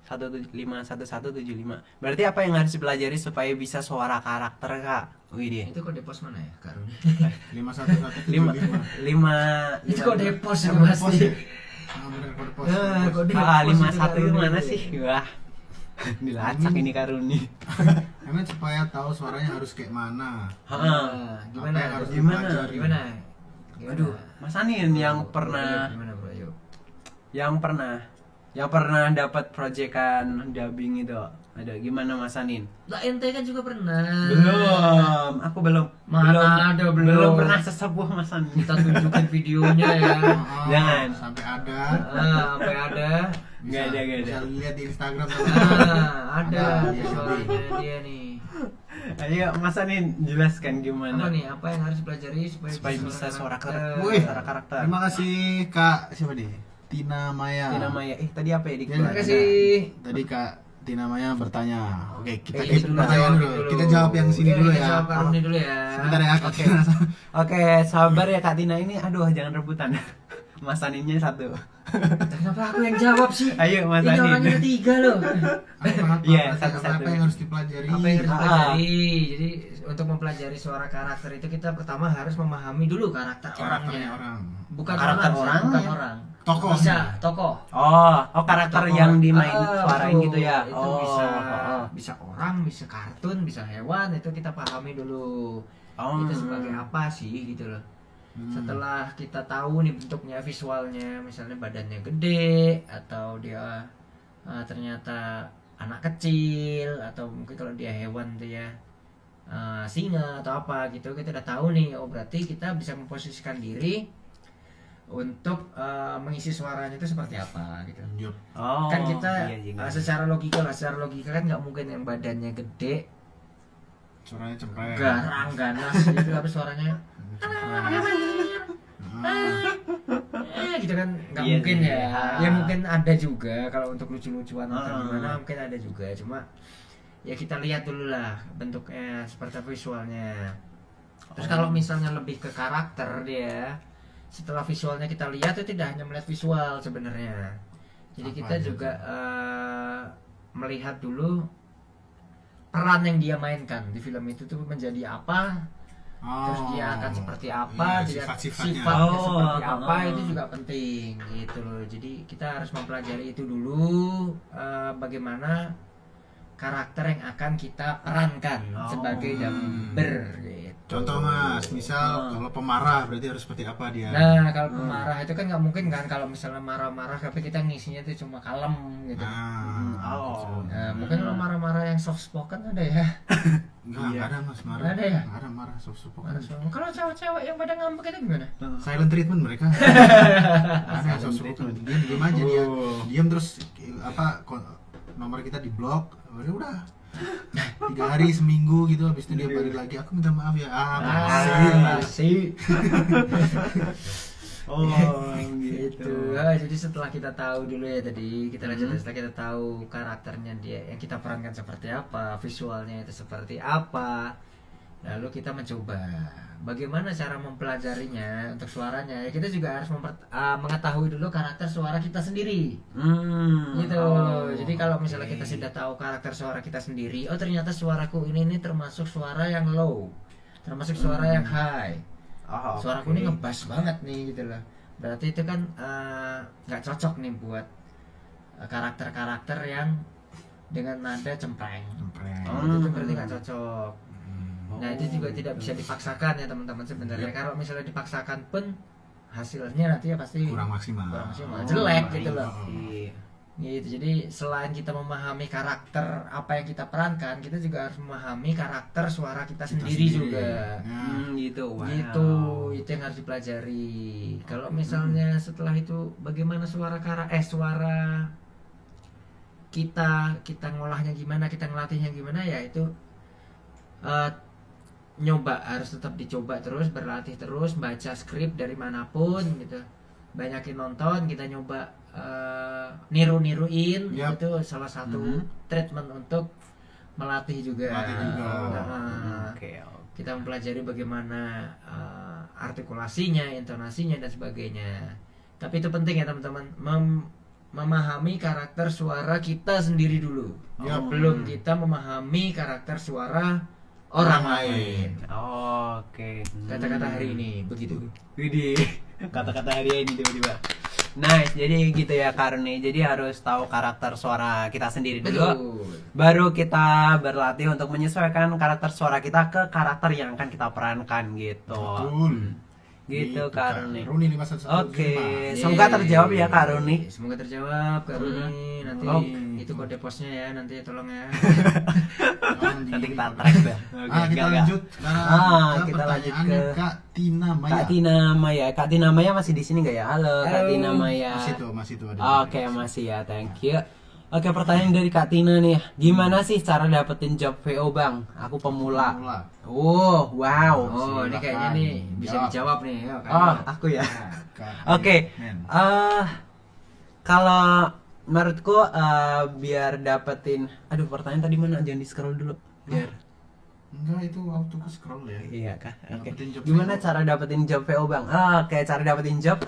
15175. Berarti apa yang harus dipelajari supaya bisa suara karakter, Kak? Wih Itu kode pos mana ya, Kak Runi? 51175. Itu kode pos itu pasti. Kode pos. Kode Ah, pos 51 itu Kak mana Runi. sih? Wah. Dilacak ini Karuni. Emang supaya tahu suaranya harus kayak mana. Nah, gimana? Apa yang harus Gimana? dipelajari? Gimana? Aduh, Mas Anin yang pernah Gimana, Bro? Ayo. yang pernah dapat proyekan dubbing itu. Ada gimana Mas Anin? Lah ente kan juga pernah. Belum, aku belum. Mana ada, belum. pernah sesepuh Mas Anin. Kita tunjukin videonya ya. Jangan. Sampai ada. Sampai ada. Nggak ada. Bisa lihat di Instagram. Ada Ada, visualnya dia nih. Ayo Mas Anin jelaskan Apa gimana nih? Apa yang harus dipelajari supaya bisa suara Wih, karakter. terima kasih Kak siapa nih? Tina Maya. Tina Maya. Tadi apa ya Terima dikeluarkan? kasih. Tadi Kak Tina Maya bertanya. Oke, kita Iya, keep pertanyaan dulu. Kita jawab yang sini Oke, dulu kita ya. jawab Kak Runi dulu ya. Sebentar ya Kak. Oke. Oke, sabar ya Kak Tina ini. Aduh, jangan rebutan. Mas Aninnya satu. Kenapa aku yang jawab sih? Ayo Mas Ini Anin. orangnya ada 3 loh. Iya, satu-satu. apa yang harus dipelajari? Apa yang harus dipelajari? Jadi untuk mempelajari suara karakter itu kita pertama harus memahami dulu karakter Karakternya orangnya. orang. Bukan Karakter orang, orang bukan ya? orang. Tokoh. Bisa tokoh. Oh, karakter Tokoh. yang dimain Ah, suarain betul. gitu ya. Itu Oh, bisa oh. bisa orang, bisa kartun, bisa hewan, itu kita pahami dulu. Oh. Itu sebagai apa sih gitu loh. Setelah kita tahu nih bentuknya visualnya, misalnya badannya gede atau dia ternyata anak kecil atau mungkin kalau dia hewan tuh ya singa atau apa gitu, kita udah tahu nih. Oh berarti kita bisa memposisikan diri untuk mengisi suaranya itu seperti apa gitu. Yup. Oh, Kan kita iya, iya. secara logika kan nggak mungkin yang badannya gede Suaranya cempreng. garang ganas gitu tapi suaranya gitu kan nggak Iya mungkin sih. ya. Ya mungkin ada juga kalau untuk lucu-lucuan atau gimana mungkin ada juga, cuma ya kita lihat dulu lah bentuknya seperti apa visualnya. Terus kalau misalnya lebih ke karakter dia, setelah visualnya kita lihat itu tidak hanya melihat visual sebenarnya, jadi Apa kita aja juga melihat dulu peran yang dia mainkan di film itu tuh menjadi apa. Terus dia akan seperti apa, Iya, dia sifat-sifatnya. sifatnya Oh, seperti apa, oh. itu juga penting gitu loh. Jadi kita harus mempelajari itu dulu, bagaimana karakter yang akan kita perankan sebagai Dumber gitu. Contoh Mas, misal kalau pemarah berarti harus seperti apa dia? Nah kalau pemarah itu kan nggak mungkin kan kalau misalnya marah-marah tapi kita ngisinya itu cuma kalem gitu. Oh. Nah, mungkin kalau marah-marah yang soft spoken ada ya. Enggak ada Mas marah. Nggak ada ya? Nggak ada marah soft Marah spoken. Kalau cewek-cewek yang pada ngambek itu gimana? Silent treatment mereka. Ada soft spoken. Diam aja dia. Diam terus nomor kita di blok. Udah 3 hari seminggu gitu, habis itu dia balik lagi, aku minta maaf ya. Masih. Oh, Gitu. Jadi setelah kita tahu dulu ya tadi, kita lanjut setelah kita tahu karakternya dia yang kita perankan seperti apa, visualnya itu seperti apa, lalu kita mencoba bagaimana cara mempelajarinya untuk suaranya. Ya kita juga harus mengetahui dulu karakter suara kita sendiri. Gitu. Jadi kalau misalnya kita sudah tahu karakter suara kita sendiri, oh ternyata suaraku ini termasuk suara yang low, termasuk suara yang high. Suaraku ini ngebass banget nih gitu loh. Berarti itu kan nggak cocok nih buat karakter-karakter yang dengan nada cempreng. Itu berarti nggak cocok. Nah itu juga tidak bisa dipaksakan ya teman-teman sebenarnya. Kalau misalnya dipaksakan pun hasilnya nanti ya pasti kurang maksimal. Jelek gitu loh. Iya. Gitu. Jadi selain kita memahami karakter apa yang kita perankan, kita juga harus memahami karakter suara kita sendiri juga. Gitu. Wow. Gitu, itu yang harus dipelajari. Kalau misalnya setelah itu bagaimana suara suara kita ngolahnya gimana, kita ngelatihnya gimana, ya itu nyoba, harus tetap dicoba terus, berlatih terus, baca skrip dari manapun gitu, banyakin nonton, kita nyoba niru-niruin. Yap. Itu salah satu treatment untuk melatih juga. Oke. Kita mempelajari bagaimana artikulasinya, intonasinya dan sebagainya. Tapi itu penting ya teman-teman, memahami karakter suara kita sendiri dulu. Belum kita memahami karakter suara orang lain. Oke. Kata-kata hari ini begitu. Widih, kata-kata hari ini tiba-tiba. Nice, jadi gitu ya Karni. Jadi harus tahu karakter suara kita sendiri dulu. Betul. Baru kita berlatih untuk menyesuaikan karakter suara kita ke karakter yang akan kita perankan gitu. Betul. Gitu Karni. Runi 511. Oke, semoga terjawab ya Kak Runi. Semoga terjawab Kak Runi. Nanti Oke. itu kode posnya ya, nanti tolong ya. Nanti kita track dah. Oke, Kita enggak. lanjut sekarang Kita lanjut pertanyaannya ke Kak Tina Maya. Kak Tina Maya. Kak Tina Maya masih di sini nggak ya? Halo Kak Halo. Tina Maya. Masih tuh ada. Oke, masih ya. Thank you. Oke, pertanyaan dari Kak Tina nih. Gimana sih cara dapetin job VO, Bang? Aku pemula. Oh, wow. Oh, ini kayaknya nih bisa dijawab nih. Yuk, Oh, Kak. aku ya. Kak, Oke. men. Kalau menurutku biar dapetin, aduh pertanyaan tadi mana? Jangan di scroll dulu. Biar. Enggak, itu auto ke scroll ya. Iya kah? Oke. Dapetin job Gimana VO. cara dapetin job VO, Bang? Oke, cara dapetin job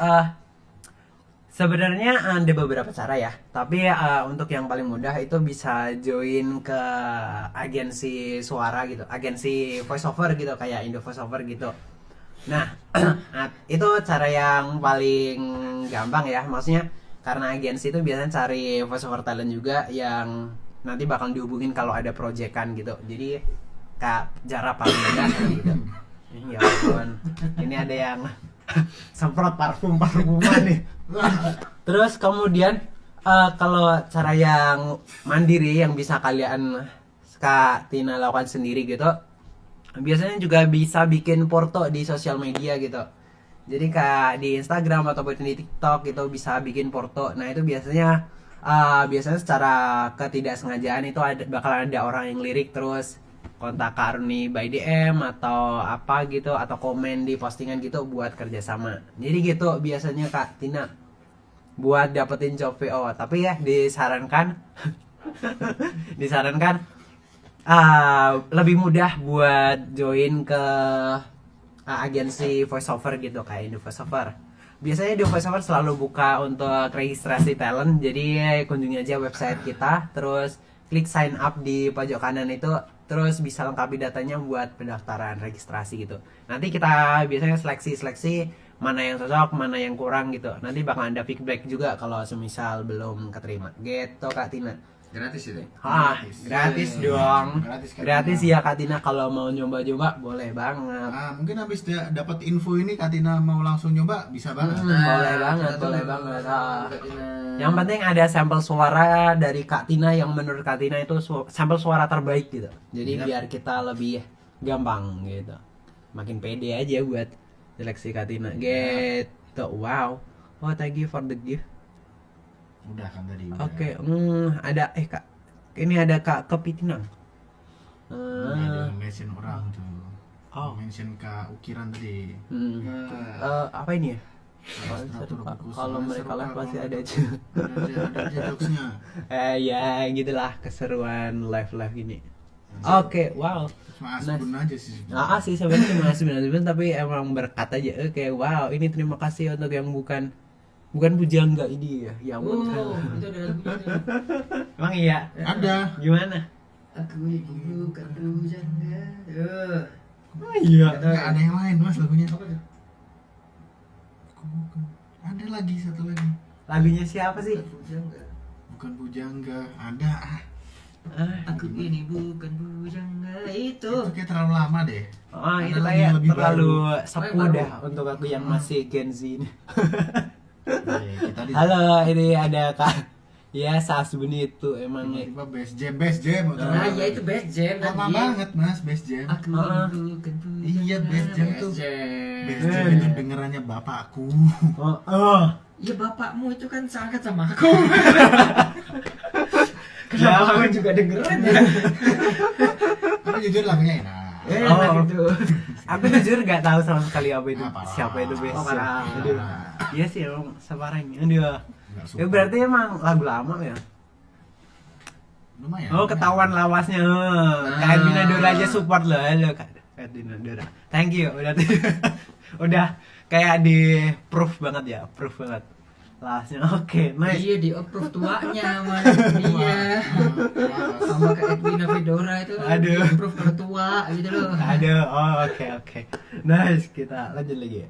sebenarnya ada beberapa cara ya. Tapi untuk yang paling mudah itu bisa join ke agensi suara gitu, agensi voiceover gitu kayak Indo Voiceover gitu. Nah, itu cara yang paling gampang ya. Maksudnya karena agensi itu biasanya cari voiceover talent juga yang nanti bakal dihubungin kalau ada proyekan gitu. Jadi Kak jarak paling mudah gitu. Ya ampun. Ini ada yang semprot parfuman nih. Terus kemudian kalau cara yang mandiri yang bisa kalian Kak Tina lakukan sendiri gitu, biasanya juga bisa bikin porto di sosial media gitu. Jadi Kak di Instagram ataupun di TikTok itu bisa bikin porto. Nah itu biasanya secara ketidaksengajaan itu bakal ada orang yang lirik terus kontak Kak Aruni by DM atau apa gitu atau komen di postingan gitu buat kerjasama. Jadi gitu biasanya Kak Tina buat dapetin job VO. Tapi ya disarankan lebih mudah buat join ke agensi voiceover gitu kayak Indo Voiceover. Biasanya Indo Voiceover selalu buka untuk registrasi talent. Jadi kunjungi aja website kita, terus klik sign up di pojok kanan itu, terus bisa lengkapi datanya buat pendaftaran registrasi gitu. Nanti kita biasanya seleksi mana yang cocok, mana yang kurang gitu. Nanti bakal ada feedback juga kalau semisal belum keterima. Gitu Kak Tina. Gratis itu. Gratis dong. Gratis, Kak Gratis Tina. ya Kak Tina, kalau mau nyoba-nyoba boleh banget. Mungkin habis dapat info ini Kak Tina mau langsung nyoba bisa banget. Boleh banget, kita boleh tunggu. banget. Kak Tina. Yang penting ada sampel suara dari Kak Tina yang menurut Kak Tina itu sampel suara terbaik gitu. Jadi biar kita lebih gampang gitu. Makin pede aja buat seleksi Kak Tina. Gitu. Wow. Oh, thank you for the gift. Udah kan tadi. Oke, ada Kak. Ini ada Kak Kepitinang. Ini ada mention orang tuh. Oh. Mention Kak Ukiran tadi. Apa ini ya? Ilustrator buku Kalau seru, mereka seru, live Kak. pasti ada aja. Ada aja jokesnya. Ya gitulah keseruan live gini. Oke, wow. Cuma asbun aja sih. Sih sebenarnya cuma sebenarnya tapi emang berkat aja. Oke, wow. Ini terima kasih untuk yang bukan bujangga ini ya. Ya ampun. Itu ada lagunya tuh. Emang iya? Ada. Gimana? Aku ibu bukan bujangga. Oh iya. Enggak ada yang lain Mas lagunya. Aku bukan. Ada lagi satu lagi. Lagunya siapa sih? Bujangga. Bukan bujangga. Ada. Aku ini bukan bujangga itu. Itu kayak terlalu lama deh. Oh, itu Ada lagi kayak yang lebih terlalu baru. sepuh baru. dah untuk aku yang masih Gen Z ini. Kita Halo, ini ada Kak. Ya, Sasbun itu emangnya. tiba-tiba best jam. Nah, ya itu best jam Lama tadi. banget Mas best jam. Aku ini bukan bujangga. Iya, best jam tuh. Best jam itu dengerannya bapakku. Oh. Ya bapakmu itu kan seangkat sama aku. Ya, Kenapa aku juga dengerin ya? Tapi jujur lagunya enak. Enak itu. Aku jujur gak tahu sama sekali apa itu. Parah. Siapa itu best Oh, parah. Aduh. Iya sih emang separahnya. Aduh. Nggak suka. Ya berarti emang lagu lama ya. Lumayan. Oh, ketahuan lawasnya. Kak Edwina Dora aja support loh. Halo Kak Edwina Dora. Thank you. Udah kayak di proof banget ya, proof banget. Lawasnya. Oke, nice. Iya di approve tuanya sama dia. Sama Kak Edwina Fedora itu. Aduh. Di approve kalau tua gitu loh. Aduh, oh, oke. Nice, kita lanjut lagi ya.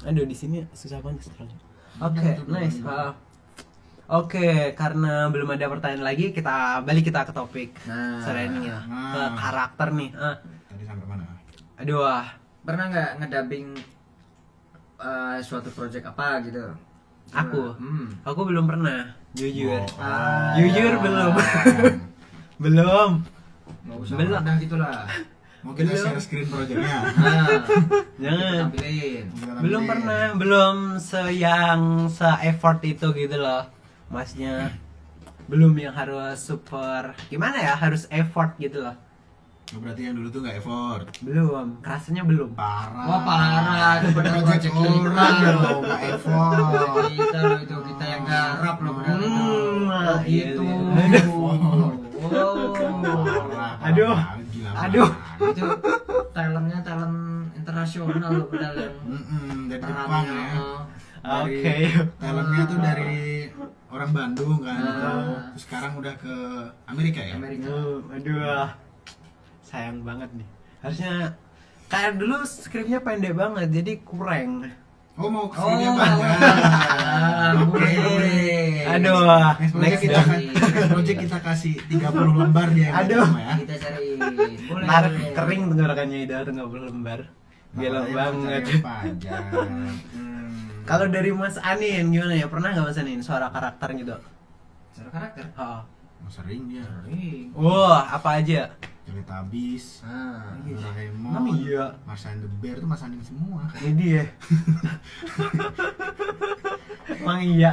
Aduh, di sini susah banget scrollnya. Oke, nice. Oke, karena belum ada pertanyaan lagi, balik kita ke topik Nah. sore ini ya. Nah. Ke karakter nih. Tadi sampai mana? Aduh, Pernah nggak ngedubbing suatu project apa gitu? aku Hmm. aku belum pernah, jujur. Oh. Jujur belum. Belum. Nggak usah Belum. pernah gitulah. Mau kita Belum. share screen projectnya. Nah, Jangan. tampilin. Belum pernah, belum se-effort itu gitu loh. Masnya belum yang harus super gimana ya, harus effort gitu loh. Oh, berarti yang dulu tuh nggak effort. Belum, rasanya belum. Parah. Wah parah, itu benar Project project orang kita loh, nggak effort. Kita loh itu kita yang garap loh benar itu. Nah, Oh, iya, itu. iya. Wow. Parah, Aduh. parah, gila Aduh. banget. Itu talentnya talent internasional loh benar yang Dari Jepang perannya, ya. Oke. Talentnya tuh dari orang Bandung kan. Ah. Terus sekarang udah ke Amerika ya. Amerika. Aduh. Sayang banget nih. Harusnya kayak dulu skripnya pendek banget jadi kurang. Oh mau ke Oh, sini banget. boleh, boleh. Aduh. Next project Next kita dong. next project kita kasih 30 lembar dia yang Aduh. sama ya. Kita cari. Boleh. Ntar boleh. kering tenggorokannya itu atau nggak lembar. Gila Makanya banget. cari yang panjang. Kalau dari Mas Anin gimana ya? Pernah nggak Mas Anin suara karakter gitu? Secara karakter. Oh. Oh, sering dia. Sering. Wah, apa aja? Teletubbies, Ah, Doraemon, Emang iya? Marsa and the Bear itu Mas Anin semua. Ini ya. Emang iya.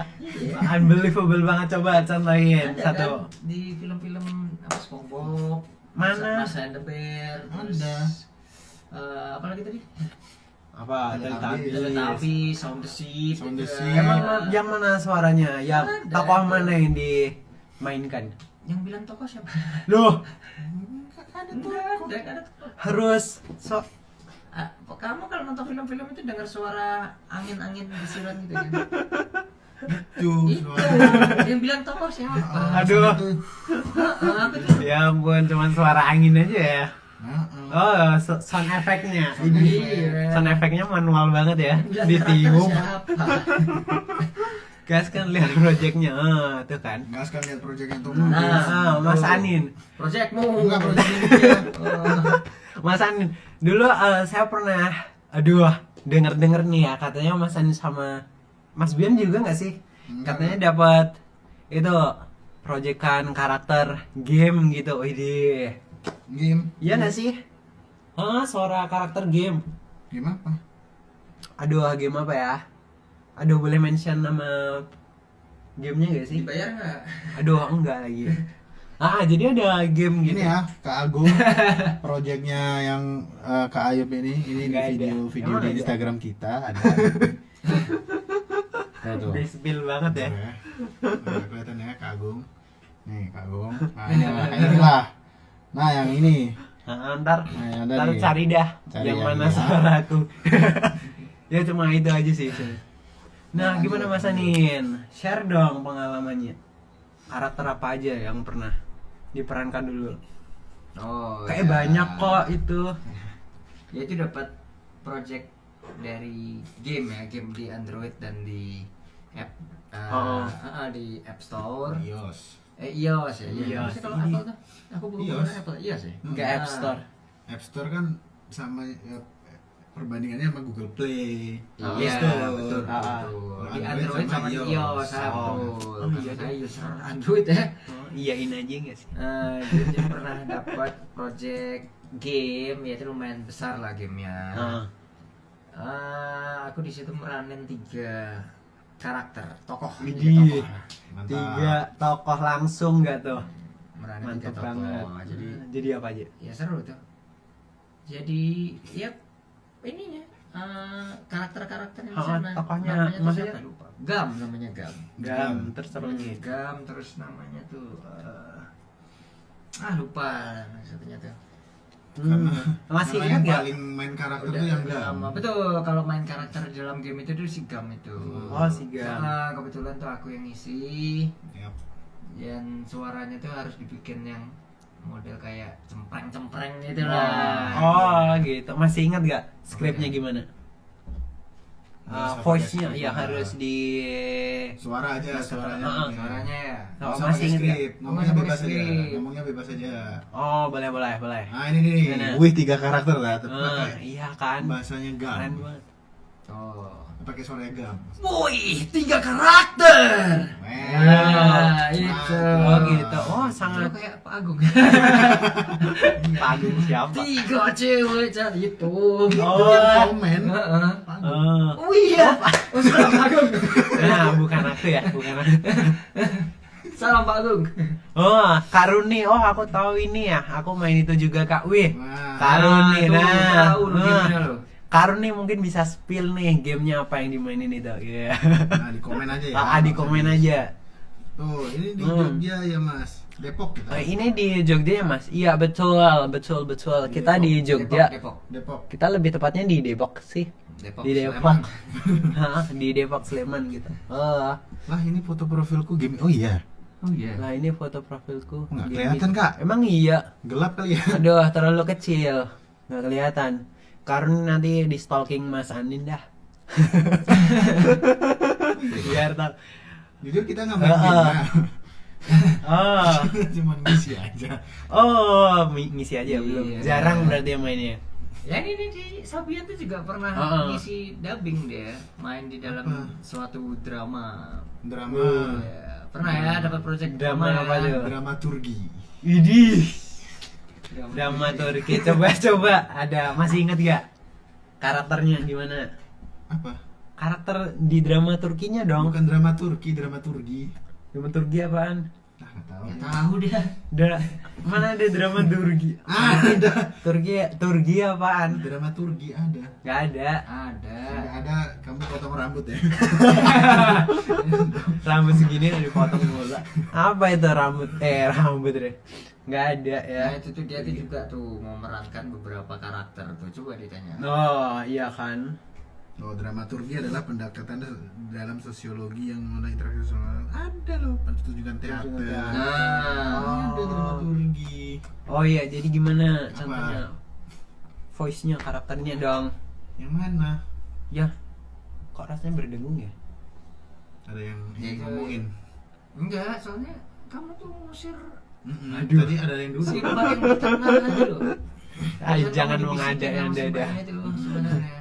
Unbelievable banget, coba contohin ada satu. kan di film-film apa SpongeBob, Mana? Mas and the Bear, terus, Ada. apa lagi tadi? Apa? Teletubbies. Teletubbies, Sound the Sea. Sound the gitu Sea. kan. Emang yang mana suaranya? Yang Ada. tokoh mana yang dimainkan? Yang bilang tokoh siapa? Loh, Enggak ada tokoh. harus Ah, kamu kalau nonton film-film itu dengar suara angin-angin desiran gitu kan? Tuh, Itu suara. yang bilang tokoh siapa? Aduh. Apa tuh? Ya ampun, cuman suara angin aja ya. Heeh. Oh, sound effect-nya. Iya. Sound effect-nya manual banget ya. Bilang Ditiup. karakter siapa? Guys kan lihat projectnya, tuh kan. Gas kan lihat projectnya tuh. Mas Anin. Projectmu. Enggak project dia. Oh. Mas Anin, dulu saya pernah, denger nih ya katanya Mas Anin sama Mas Bian juga nggak sih? Enggak. Katanya dapat itu proyekan karakter game gitu, widih. Game. Iya nggak sih? Suara karakter game. Game apa? Aduh, game apa ya? Aduh, boleh mention nama gamenya nggak sih? Dibayar nggak? Aduh, enggak lagi. Jadi ada game gitu. Ini ya, Kak Agung. Projectnya yang Kak Ayub ini di Nggak ada. video Emang di ada? Instagram kita ada. Nah, tuh. Di spill banget ya. Udah kelihatan ya Kak Agung. Nih Kak Agung. Nah, ini lah, kayak ini lah. Nah, yang ini. Ntar Nah, ada ntar nih. cari dah Cari yang yang mana ya. suara aku. Ya cuma itu aja sih. Nah, gimana Mas Anin? Share dong pengalamannya. Karakter apa aja yang pernah diperankan dulu? Oh. Kayak ya. banyak kok itu. Ya itu dapat project dari game ya, game di Android dan di app di App Store. iOS. iOS ya. iOS. Maksudnya kalau Apple tuh aku bukan iOS. Apple. iOS ya. Enggak App Store. App Store kan sama ya, perbandingannya sama Google Play. Oh, Iya, iya, betul. betul, betul. Di Android Android sama sama di iOS. iOS, Oh. betul. Oh, iya, Saya iOS Android ya. Iyain aja nggak sih? Jadi pernah dapat project game, ya itu lumayan besar lah gamenya. Aku di situ meranin 3 karakter tokoh. Widih. Mantap. 3 tokoh langsung nggak tuh? Meranin 3 Mantap tokoh. banget. Jadi apa aja? Ya seru tuh. Jadi ya ininya karakter-karakternya di sana. tokohnya Namanya tuh maksudnya? siapa? Lupa. Gam namanya Gam. Gam, terus apa lagi? Gam terus namanya tuh lupa satunya tuh. Masih Karena ingat yang nggak? paling main karakter tuh yang udah Gam. lama. Betul, kalau main karakter di dalam game itu tuh si Gam itu. Oh, si Gam. Kebetulan tuh aku yang ngisi. Yap. Dan suaranya tuh harus dibikin yang model kayak cempreng-cempreng gitu lah. Oh gitu. Masih ingat nggak skripnya gimana? Nggak usah Voice-nya pakai ya skrip. harus di Suara aja, suaranya. Suaranya ya. Nggak usah masih pakai ingat nggak? skrip, ngomongnya Nggak bebas pakai aja. skrip. Ngomongnya bebas aja. Oh, boleh. Nah, ini nih. Gimana? Wih, 3 karakter lah. Tapi pakai Iya kan. bahasanya Gam. Keren banget. Oh. Pakai suaranya Gam. Wih, 3 karakter. Nah, itu. Oh gitu. Oh Lu sangat kayak Pak Agung. Agung siapa? 3 cewek cari itu. Oh. Komen. Heeh. Oh. Oh iya. Oh, sudah Pak Agung. Nah, bukan aku ya, bukan aku. Salam Pak Agung. Oh, Kak Runi. Oh, aku tahu ini ya. Aku main itu juga, Kak. Wih. Wah. Kak Runi. tuh, Nah. tahu lu gamenya lo. Kak Runi mungkin bisa spill nih gamenya apa yang dimainin itu. Iya. Nah, di komen aja ya. Ah, di komen aja. Tuh, ini di Jogja ya, Mas. Depok kita. Ini di Jogja ya, Mas? Iya, betul. Kita di Jogja. Depok. Kita lebih tepatnya di Depok sih. Depok. Di Depok. Hah, di Depok Sleman gitu. Oh. Lah, ini foto profilku game. Oh iya. Oh iya. Nah, ini foto profilku. Nggak Game kelihatan, itu. Kak. Emang iya. Gelap kali ya. Aduh, terlalu kecil. Nggak kelihatan. Karena nanti di stalking Mas Andin dah. Biar tak. Jujur kita nggak main game. Nah. Oh. Cuman ngisi aja. Oh, misi aja belum. Iya. Jarang berarti yang mainnya. Ya ini di Sabian tuh juga pernah ngisi dubbing dia, main di dalam Apa? suatu drama. Drama. Ya, pernah ya dapat project Drama drama apa ya. tuh? Dramaturgi. Idih. Dramaturgi. Coba ada masih inget gak karakternya gimana? Apa? Karakter di dramaturginya dong. Bukan dramaturgi. Dramaturgi apaan? Nah, nggak tahu. Nggak tahu dia. Mana ada dramaturgi? Ada. Turgi apaan? Dramaturgi ada. Gak ada. Ada. Nggak ada. Kamu potong rambut ya. Rambut segini udah dipotong bola. Apa itu rambut? Rambut deh. Gak ada ya. Nah itu tuh dia tuh juga tuh memerankan beberapa karakter tuh, coba ditanya. Oh iya kan. Oh, dramaturgi adalah pendekatan dalam sosiologi yang mengenai interaksi sosial. Ada loh, pertunjukan teater. Nah. Ada dramaturgi. Oh iya, jadi gimana Apa? contohnya? Voice-nya, karakternya dong. Yang mana? Ya, kok rasanya berdengung ya? Ada yang Ya, itu- ngomongin. Enggak, soalnya kamu tuh ngusir Aduh. Tadi ada yang dulu. si bagian di tengah aja loh. Ay, Terus jangan kamu mau ngada dibisikin yang sama si dada. mbaknya tuh sebenarnya.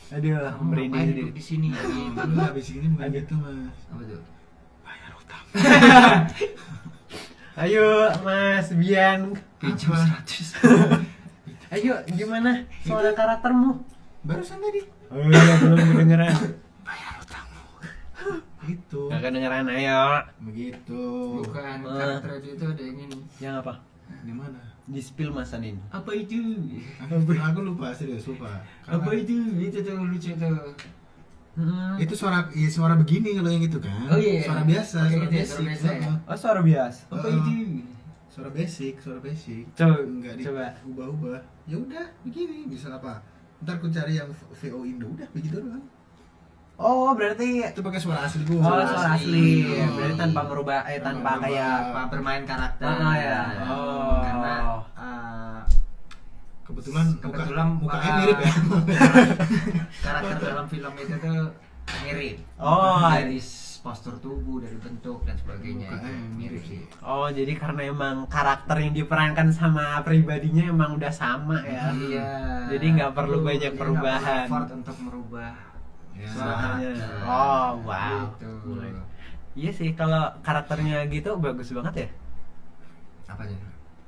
Aduh, Kamu merinding ngapain sendiri. duduk di sini gitu. Lu habis ini bukan gitu, Mas. Apa tuh? Bayar utang. Ayo, Mas Bian. Pinjam 100. Ayo, gimana suara karaktermu? Barusan tadi. Oh iya, belum kedengeran. Bayar utangmu. Gitu. Gak kedengeran, ayo. Begitu. Bukan karakter itu ada yang ini. Yang apa? Di mana? Di spill Mas Andin. Apa itu? Aku lupa, serius lupa. Apa itu? Itu tuh lucu tuh. Itu suara suara begini kalau yang itu kan. Oh, iya. Suara biasa, Oke, suara gitu ya, basic. suara biasa ya. Heeh. Oh, suara biasa. Apa Oh. itu? Suara basic. Coba, Enggak coba. ubah-ubah. Ya udah, begini bisa apa? Ntar ku cari yang VO Indo udah begitu doang. Oh, berarti Itu pakai suara asli gua. oh, suara asli. Oh. Berarti tanpa merubah tanpa Tanpa kayak Apa bermain karakter? Ah, ya. Oh. Karena kebetulan mukanya mirip ya. karakter dalam film itu tuh mirip. Oh, dari postur tubuh, dari bentuk dan sebagainya itu Mukanya mirip sih. Oh, jadi karena emang karakter yang diperankan sama pribadinya emang udah sama ya. Iya. Jadi nggak perlu banyak Jadi nggak perubahan. perlu effort untuk merubah Ya. Suaranya. karakter. Oh, wow. Gitu. Iya sih, kalau karakternya gitu bagus banget ya. Apanya?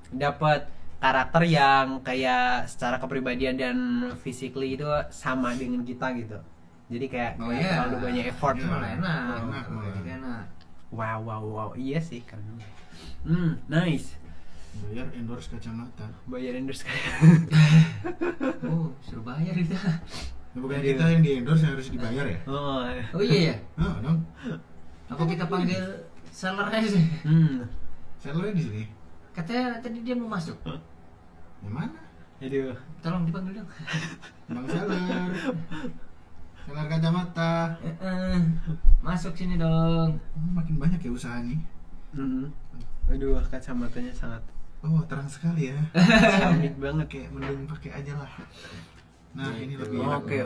Dapat karakter yang kayak secara kepribadian dan physically itu sama dengan kita gitu. Jadi kayak Oh nggak iya. terlalu banyak effort. Iya. Malah enak. Enak, malah. Jadi enak. Wow. Iya sih kan. Nice. Bayar endorse kacamata. Bayar endorse kayak. Oh, suruh bayar itu. Ya, bukan Aduh. kita yang di endorse yang harus dibayar ya? Oh. Oh iya ya. Oh, dong. Apa kita panggil sellernya sih? Sellernya di sini. Katanya tadi dia mau masuk. Yang mana? Aduh. Tolong dipanggil dong. Bang Seller. Seller kacamata. Masuk sini dong. Makin banyak ya usahanya. Aduh, kacamatanya sangat Oh, terang sekali ya. cantik banget. Kayak mending pakai aja lah. Nah, ini Gitu. lebih enak. Oke,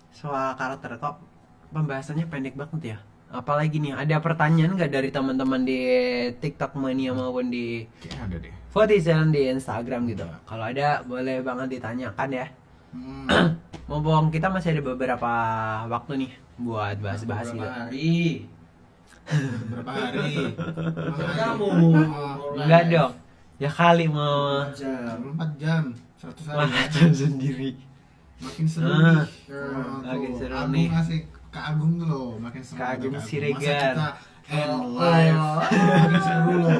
soal karakter kok pembahasannya pendek banget ya. Apalagi nih, ada pertanyaan nggak dari teman-teman di TikTok Mania maupun di Kayak ada deh. Votizen di Instagram gitu. Kalau ada, boleh banget ditanyakan ya. Mumpung kita masih ada beberapa waktu nih buat bahas-bahas gitu. Beberapa hari. Berapa hari? Kamu. Enggak dong. Ya kali mau 4 jam. 100 hari. makan sendiri. Makin seru Ah, nih. makin seru Agung nih. kasih Kak Agung tuh loh, makin seru. Kak Agung Masa Siregar. kita and live. Makin seru loh.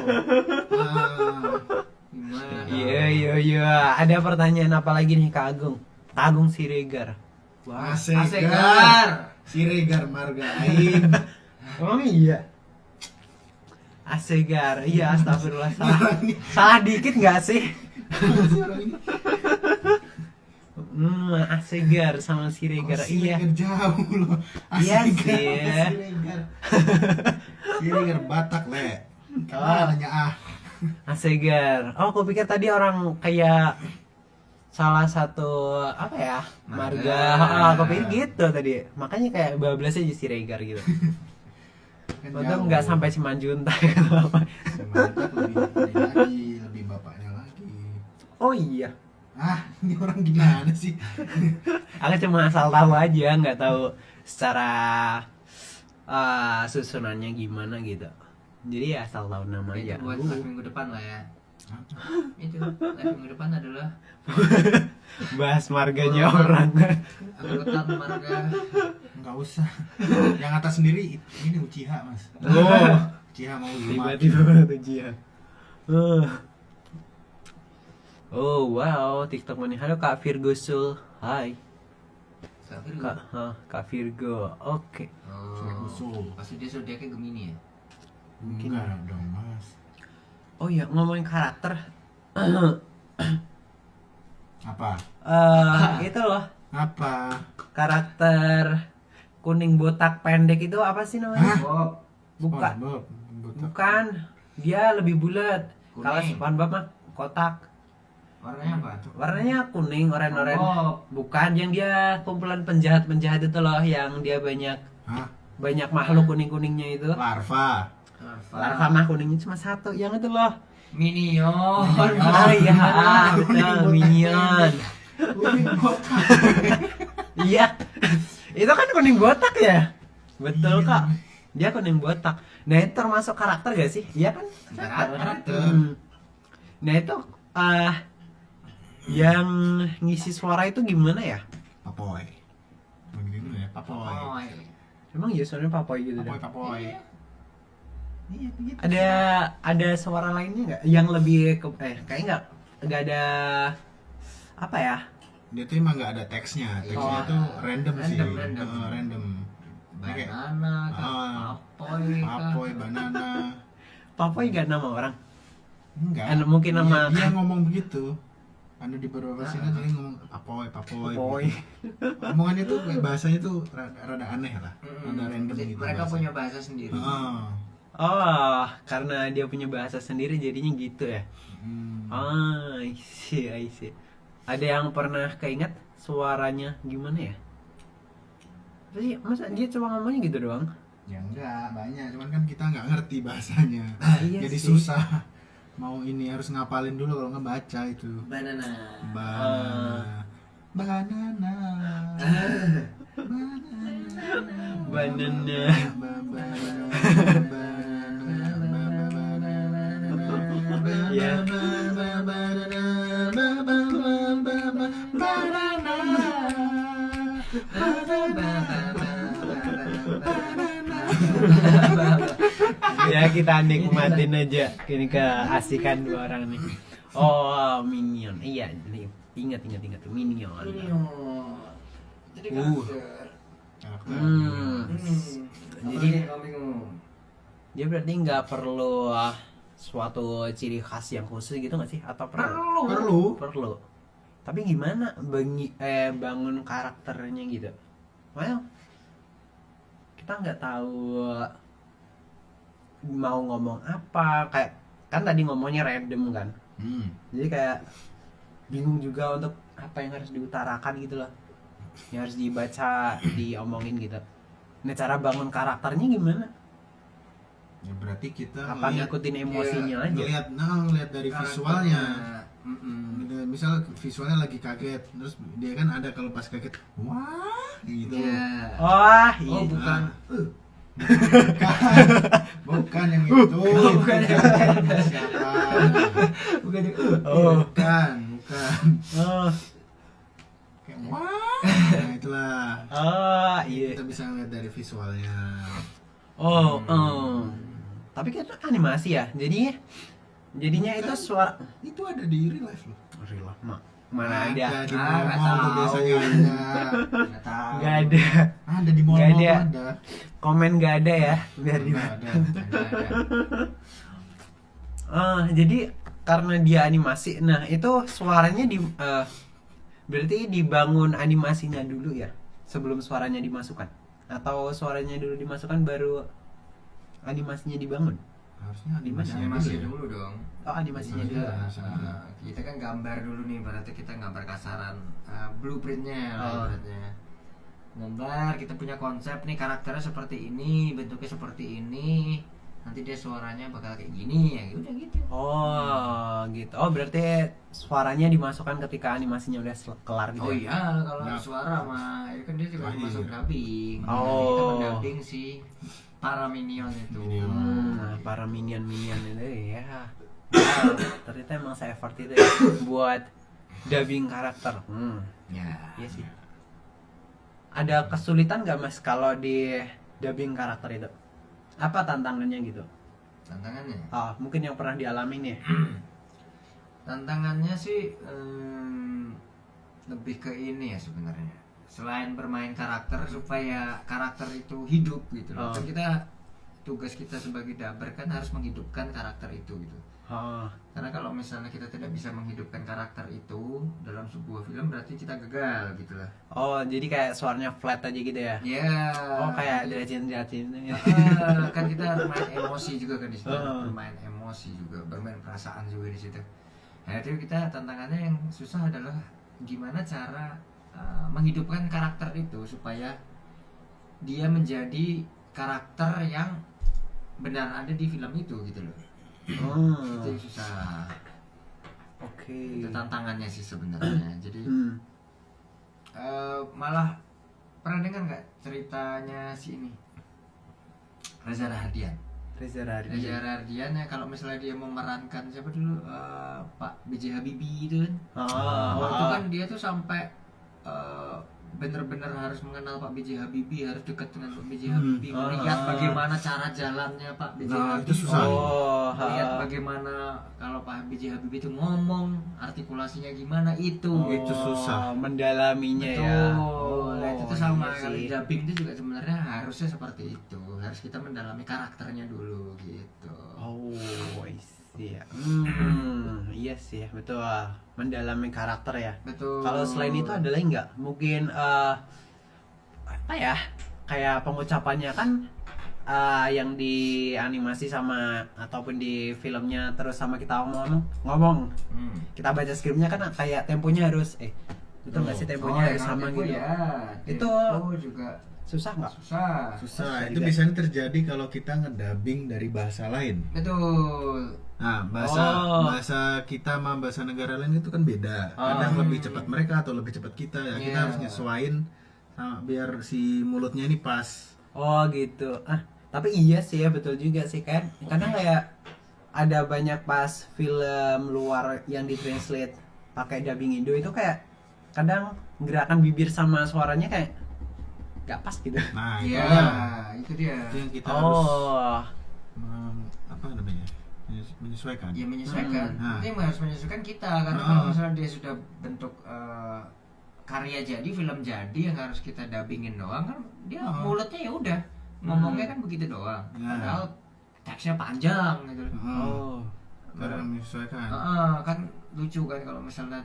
Gimana? Iya. Ada pertanyaan apa lagi nih Kak Agung? Kak Agung Siregar. Wah. Asegar. Siregar marga aing. Emang iya. Asegar. Iya, astagfirullah. Salah dikit nggak sih? Asegar sama Siregar. Iya. Siregar jauh loh. Iya Asegar sih. sama Siregar. Siregar Batak le. Nanya Asegar. Oh, aku pikir tadi orang kayak salah satu apa ya? Marga. Aku pikir gitu tadi. Makanya kayak bablasnya jadi Siregar gitu. Kan Untung jauh. nggak sampai Simanjuntak. Mantap, lebih bapaknya lagi. Oh iya. Ini orang gimana sih? Aku cuma asal tahu aja, nggak tahu secara susunannya gimana gitu. Jadi ya asal tahu nama aja. Itu buat live minggu depan lah ya. Itu live minggu depan adalah Bahas marganya orang. angkutan marga. Enggak usah. Yang atas sendiri ini Uchiha, Mas. Oh, Uchiha mau lima. tiba-tiba tuh Jia. Oh wow, TikTok mana? Halo Kak Virgo Sul. Hai. Kak Virgo. Oke. Oh, pasti dia zodiaknya Gemini ya. Mungkin. Enggak dong, Mas. Oh iya, ngomongin karakter. Apa? Itu loh. Apa? Karakter kuning botak pendek itu apa sih namanya? Hah? Bob. Bukan. SpongeBob. Bukan. Dia lebih bulat. Kuning. Kalau SpongeBob mah kotak. Warnanya apa? Warnanya kuning, oranye-oranye. Bob. Bukan, yang dia kumpulan penjahat-penjahat itu loh, yang dia banyak Hah? makhluk kuning-kuningnya itu. Larva. Larva mah kuningnya cuma satu, yang itu loh. Minion. Oh iya, betul, Minion. Kuning botak. Iya. Itu kan kuning botak ya? Betul kak. Dia kuning botak. Nah itu termasuk karakter gak sih? Iya kan? Karakter. Nah itu yang ngisi suara itu gimana ya? Papoy. Begitu ya, Papoy. Oh, Emang ya suaranya papoy gitu Papoy, dah. Papoy. Iya, begitu. Ada suara lainnya nggak? Yang lebih ke kayaknya nggak ada apa ya? Dia tuh emang nggak ada teksnya. Teksnya tuh random sih. Random. Random. Kayak banana, papoy, Papoy, banana. Papoy nggak nama orang? Enggak. Mungkin nama Dia ngomong begitu. Di beberapa sini dia ngomong papoy. Papoy. Omongannya tuh kayak bahasanya tuh rada aneh lah. Rada random gitu. Mereka bahasa. punya bahasa sendiri. Oh, karena dia punya bahasa sendiri jadinya gitu ya. I see. Ada yang pernah keinget suaranya gimana ya? Tapi masa dia cuma ngomongnya gitu doang? Ya enggak, banyak. Cuman kan kita nggak ngerti bahasanya. Iya Jadi sih. susah. Mau ini harus ngapalin dulu kalau nggak baca itu. Banana. Banana. Banana. Ya. Ya kita nikmatin aja ini keasikan dua orang nih. Oh, Minion. Iya, nih. Ingat Minion. Jadi Jadi dia berarti nggak perlu suatu ciri khas yang khusus gitu nggak sih? Atau perlu? Perlu. Tapi gimana bangun karakternya gitu? Well, kita nggak tahu mau ngomong apa. Kayak kan tadi ngomongnya random kan. Jadi kayak bingung juga untuk apa yang harus diutarakan gitu loh, yang harus dibaca, diomongin gitu. Nah cara bangun karakternya gimana? Ya berarti kita Apa ngikutin emosinya aja? ngelihat dari visualnya. Gitu, misal visualnya lagi kaget, terus dia kan ada kalau pas kaget, wah, gitu. Oh Oh, bukan. Bukan yang itu. Bukan yang itu. Siapa? Bukan itu. Bukan. Oh Kayak wah. Nah, itulah. oh iya. Kita bisa ngeliat dari visualnya. Oh, tapi kan itu animasi ya. Jadinya itu suara Itu ada di real life loh. real life, mana ada? Di nggak mall tuh biasanya ada. Nggak tahu. Nggak ada. Ada di mall Nggak tuh ada. ada. Komen nggak ada ya, biar di. Nggak ada. Jadi karena dia animasi, nah itu suaranya berarti dibangun animasinya dulu ya, sebelum suaranya dimasukkan, atau suaranya dulu dimasukkan baru animasinya dibangun? Harusnya Animasi dulu dong. Oh, animasinya Animasi dulu. dulu. Kita kan gambar dulu nih, berarti kita gambar kasaran blueprintnya lah Oh. ibaratnya. Gambar, kita punya konsep nih, karakternya seperti ini, bentuknya seperti ini, nanti dia suaranya bakal kayak gini, ya udah gitu. Oh, gitu. Oh, berarti suaranya dimasukkan ketika animasinya udah kelar gitu. Oh ya? iya, kalau Nah. suara mah itu kan dia juga Nah, masuk iya. dubbing. Oh. Jadi kita mendubbing si para minion itu. Minion. Nah, para minion itu ya. Wow, ternyata emang saya effort itu ya buat dubbing karakter. Ya. Iya sih. Ada kesulitan nggak Mas kalau di dubbing karakter itu? Apa tantangannya gitu? Tantangannya. Mungkin yang pernah dialami nih. Tantangannya sih lebih ke ini ya sebenarnya. Selain bermain karakter supaya karakter itu hidup gitu loh. Oh. Kan kita tugas kita sebagai dubber kan harus menghidupkan karakter itu gitu. Karena kalau misalnya kita tidak bisa menghidupkan karakter itu dalam sebuah film berarti kita gagal gitu lah. Oh, jadi kayak suaranya flat aja gitu ya? Ya. Oh, kayak diracin. Kan kita harus main emosi juga kan di situ. Oh. Bermain emosi juga, bermain perasaan juga di situ. Nah, itu kita tantangannya yang susah adalah gimana cara menghidupkan karakter itu supaya dia menjadi karakter yang benar ada di film itu gitu loh. Itu yang susah. Oke. Itu tantangannya sih sebenarnya. Jadi Hmm. malah pernah dengar nggak ceritanya si ini Reza Rahardian? Reza Reza Rahardian. Rahardian ya kalau misalnya dia memerankan siapa dulu Pak B.J. Habibie itu kan. Itu kan dia tuh sampai bener-bener harus mengenal Pak B.J. Habibie, harus dekat dengan Pak B.J. Habibie, melihat bagaimana cara jalannya Pak B.J. Nah, Habibie. itu susah. Melihat bagaimana kalau Pak B.J. Habibie itu ngomong, artikulasinya gimana itu. Itu susah. Mendalaminya Betul. ya. Nah, itu tuh sama iya kalau sih. dubbing itu juga sebenarnya harusnya seperti itu. Harus kita mendalami karakternya dulu gitu. Oh, I see ya. Iya sih, betul. Mendalami karakter ya. Betul. Kalau selain itu ada lagi nggak? Mungkin apa ya? Kayak pengucapannya kan yang di animasi sama ataupun di filmnya terus sama kita ngomong. Kita baca skripnya kan kayak temponya harus itu nggak sih temponya harus sama gitu. Ya, Itu tempo juga susah nggak? susah. Susah. Susah Itu juga. biasanya terjadi kalau kita ngedubbing dari bahasa lain. Betul. Nah, Oh. bahasa kita sama bahasa negara lain itu kan beda. Kadang lebih cepat mereka atau lebih cepat kita. Ya, kita Iya. harus nyesuaiin sama biar si mulutnya ini pas. Oh gitu. Tapi iya sih ya, betul juga sih kan. Kadang kayak ada banyak pas film luar yang ditranslate pakai dubbing Indo itu kayak kadang gerakan bibir sama suaranya kayak gak pas gitu. Nah, Iya, itu dia. itu yang kita harus Oh. apa namanya? Menyesuaikan. Ya menyesuaikan. Nah. Itu yang harus menyesuaikan kita karena Nah. kalau misalnya dia sudah bentuk karya jadi, film jadi yang harus kita dubbingin doang kan dia mulutnya ya udah ngomongnya kan begitu doang. Ya. Padahal teksnya panjang gitu. Oh. Karena menyesuaikan. Kan lucu kan kalau misalnya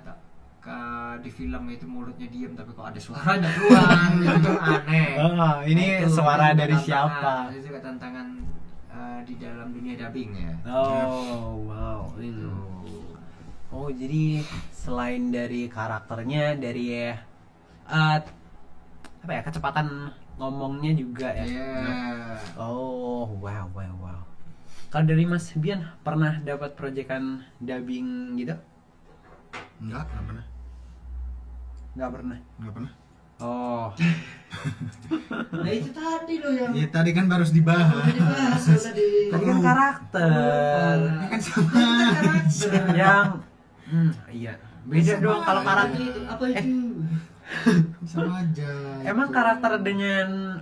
di film itu mulutnya diam tapi kok ada suaranya keluar itu kan aneh. Ini Nah, itu suara juga dari tantangan. siapa? Itu juga tantangan di dalam dunia dubbing ya. Oh, wow. Itu. Oh, jadi selain dari karakternya, dari apa ya, kecepatan ngomongnya juga ya. Iya. Oh, wow. Kalau dari Mas Bian pernah dapat proyekan dubbing gitu? Enggak pernah. Nggak pernah. Enggak pernah. Oh, Nah itu tadi loh yang Ya tadi kan baru dibahas. dibahas loh tadi. tadi kan karakter. Ini kan sama. Yang iya. Beda dong kalau karakter itu apa itu? Sama aja. Emang itu. karakter dengan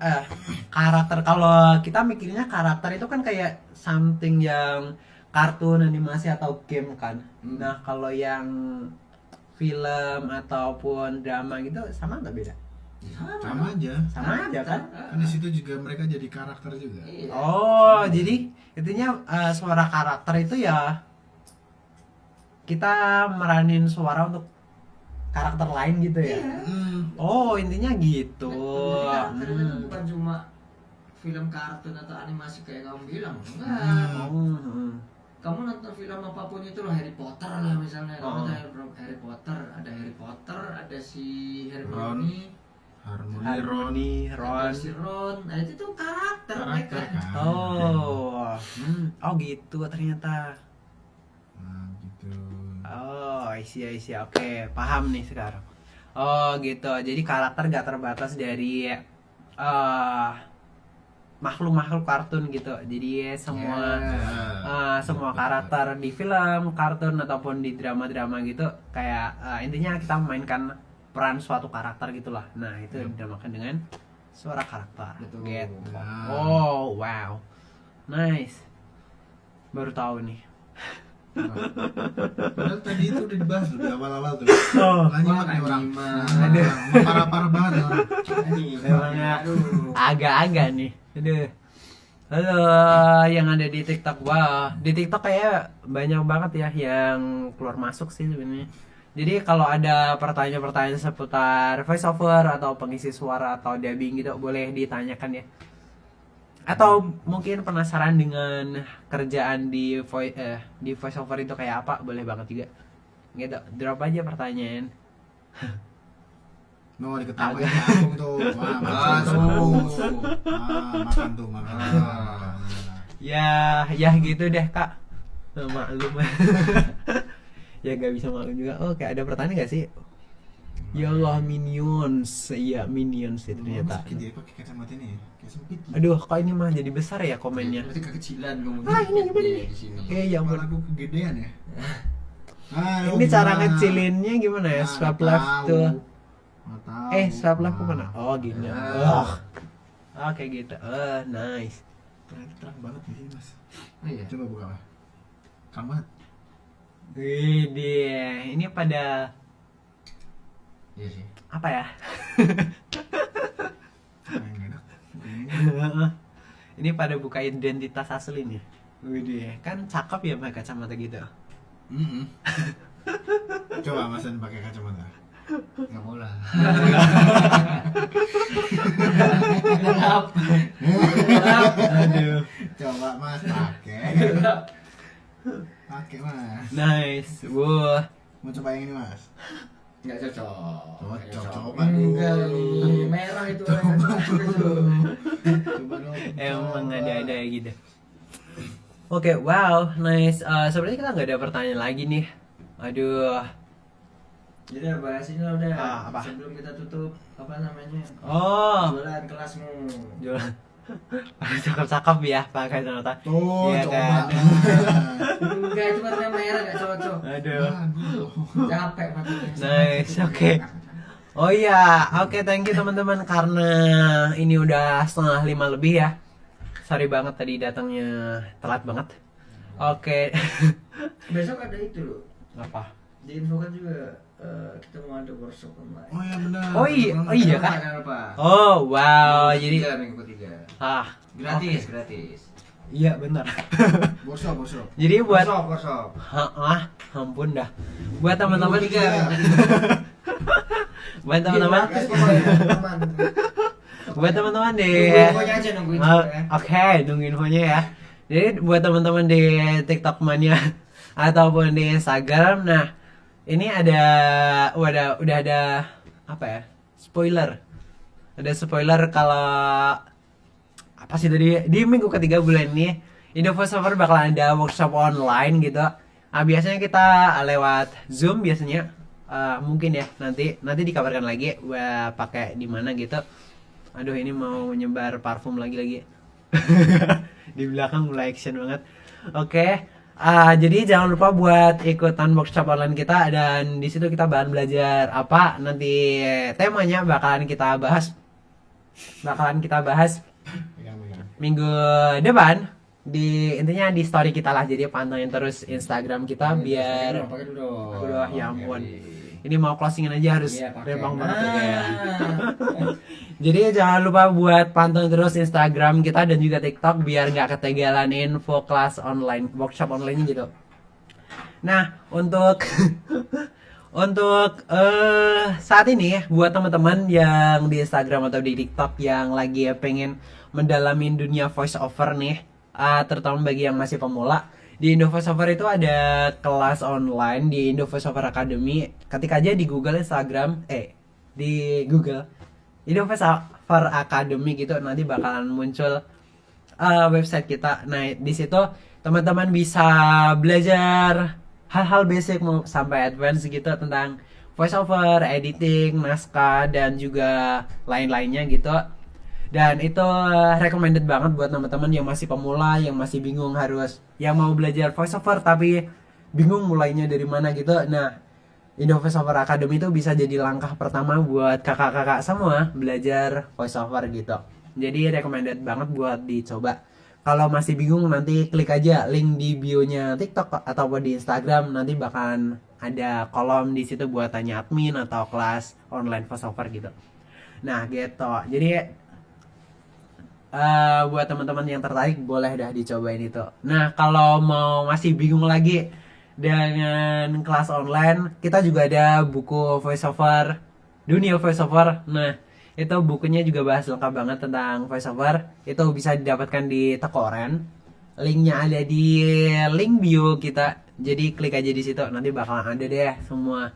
karakter, kalau kita mikirnya karakter itu kan kayak something yang kartun, animasi atau game kan. Nah, kalau yang film ataupun drama gitu sama nggak beda? sama aja. Sama aja kan? Kan di situ juga mereka jadi karakter juga. Iya. Oh, jadi intinya suara karakter itu ya kita meranin suara untuk karakter lain gitu ya. Oh, intinya gitu. Karakter itu Hmm. bukan cuma film kartun atau animasi kayak kamu bilang, enggak. Hmm. Kamu nonton film apapun itu loh, Harry Potter lah misalnya, kamu Oh. nonton Harry Potter, ada si Ron. Hermione, Harmony, ada Ron. si Ron, nah itu tuh karakter Karakter mereka. kan. Oh, oh gitu ternyata. Nah, gitu. Oh, I see. Oke, paham nih sekarang. Oh, gitu. Jadi karakter gak terbatas dari makhluk-makhluk kartun gitu. Jadi semua semua karakter di film, kartun ataupun di drama-drama gitu kayak intinya kita memainkan peran suatu karakter gitulah. Nah, itu dinamakan dengan suara karakter. Betul. Gitu. Nah. Oh, wow. Nice. Baru tahu nih. Padahal tadi itu udah dibahas loh di awal-awal tuh. Oh. Nggak nyimak nih orang. Aduh. Parah-parar banget nih orang. Memangnya agak-agak nih. Aduh. Halo, yang ada di TikTok. Wah, di TikTok kayak banyak banget ya yang keluar masuk sih sebenarnya. Jadi kalau ada pertanyaan-pertanyaan seputar voiceover atau pengisi suara atau dubbing gitu boleh ditanyakan ya. Atau mungkin penasaran dengan kerjaan di voiceover itu kayak apa, boleh banget juga. Gitu, drop aja pertanyaan. No, diketawain langsung tuh. Wah, makan tuh. Makan tuh, makan. Ya gitu deh kak. Maklum. Ya gak bisa maklum juga. Oh, kayak ada pertanyaan gak sih? Ya Allah, Minions. Iya, Minions itu ternyata. Sakit dia pakai kacamata ini ya. Kayak sempit. Aduh, kok ini mah jadi besar ya komennya. Berarti kekecilan kamu. Ini gimana Iya, nih? di sini. Ya ampun. Kepala aku kegedean ya. Ini cara ngecilinnya gimana ya? Swipe left tuh. Swipe left kemana? Oh, gini. Kayak gitu. Nice. Terang banget di sini, Mas. Oh iya. Coba buka lah. Terang banget. Widih, ini pada Iya sih. apa ya? Yang enak. Ini pada buka identitas asli nih. Widih, kan cakep ya pakai kacamata gitu. Coba Mas Dan pakai kacamata. Enggak mau lah. Aduh. Coba Mas pakai. Pakai Mas. Nice. Wah. Mau coba yang ini Mas? Enggak cocok. Cocok, coba Enggak dulu. nih, merah itu orangnya itu. Coba dong. Emang ada ya gitu. Oke, wow, nice. Sebenarnya kita nggak ada pertanyaan lagi nih. Aduh. Jadi bahas ini lah udah. Apa? Sebelum kita tutup apa namanya? Oh, Jualan kelasmu. jualan. Cakep-cakep ya pakai kacamata. Tuh, Iya coba. kan? Enggak, itu warna merah enggak cocok. Aduh. Aduh. Capek matanya. Nice, oke. Oh iya, oke, thank you teman-teman karena ini udah 4:30 lebih ya. Sorry banget tadi datangnya telat banget. Oke. Besok ada itu loh. Apa? Diinfokan juga kita mau ada workshop online. Oh iya benar. Oh iya kak. Jangan lupa. Oh wow, jadi minggu ketiga. gratis. Gratis. Iya benar. Workshop. Jadi buat Workshop. ampun dah. Buat teman-teman Minggu ketiga. buat teman-teman Gratis pokoknya, teman. buat teman-teman di Nunggu infonya aja, nunggu info ya. Oke, nunggu infonya ya. Jadi buat teman-teman di TikTok Mania ataupun di Instagram, nah ini ada udah ada apa ya? Spoiler. Ada spoiler kalau apa sih tadi di minggu ketiga bulan ini Indo Voiceover bakal ada workshop online gitu. Biasanya kita lewat Zoom biasanya. Mungkin ya nanti dikabarkan lagi pakai di mana gitu. Aduh ini mau nyebar parfum lagi. Di belakang mulai action banget. Oke. Jadi jangan lupa buat ikutan workshop online kita, dan di situ kita bakalan belajar apa nanti, temanya bakalan kita bahas minggu depan, intinya di story kita lah. Jadi pantengin terus Instagram kita biar pakai dulu dong. Aduh, ya ampun. Ini mau closingin aja harus Iya, pakai. rempong banget ya, Nah. kayak. Jadi jangan lupa buat pantengin terus Instagram kita dan juga TikTok biar nggak ketinggalan info kelas online, workshop online gitu. Nah, untuk untuk saat ini buat teman-teman yang di Instagram atau di TikTok yang lagi pengen mendalamin dunia voice over nih, terutama bagi yang masih pemula, di Indo Voice Over itu ada kelas online di Indo Voice Over Academy. Ketik aja di Google di Google Indo Voice Over Academy gitu, nanti bakalan muncul website kita. Nah, di situ teman-teman bisa belajar hal-hal basic sampai advance gitu tentang voice over, editing, naskah, dan juga lain-lainnya gitu. Dan itu recommended banget buat teman-teman yang masih pemula, yang masih bingung yang mau belajar voice over tapi bingung mulainya dari mana gitu. Nah, Indo Voice Over Academy itu bisa jadi langkah pertama buat kakak-kakak semua belajar voice over gitu. Jadi recommended banget buat dicoba. Kalau masih bingung, nanti klik aja link di bio-nya TikTok atau di Instagram, nanti bakalan ada kolom di situ buat tanya admin atau kelas online voice over gitu. Nah, gitu. Jadi buat teman-teman yang tertarik boleh dah dicobain itu. Nah, kalau mau masih bingung lagi dengan kelas online, kita juga ada buku voiceover, dunia voiceover. Nah, itu bukunya juga bahas lengkap banget tentang voiceover. Itu bisa didapatkan di toko Oren. Linknya ada di link bio kita. Jadi klik aja di situ, nanti bakalan ada deh semua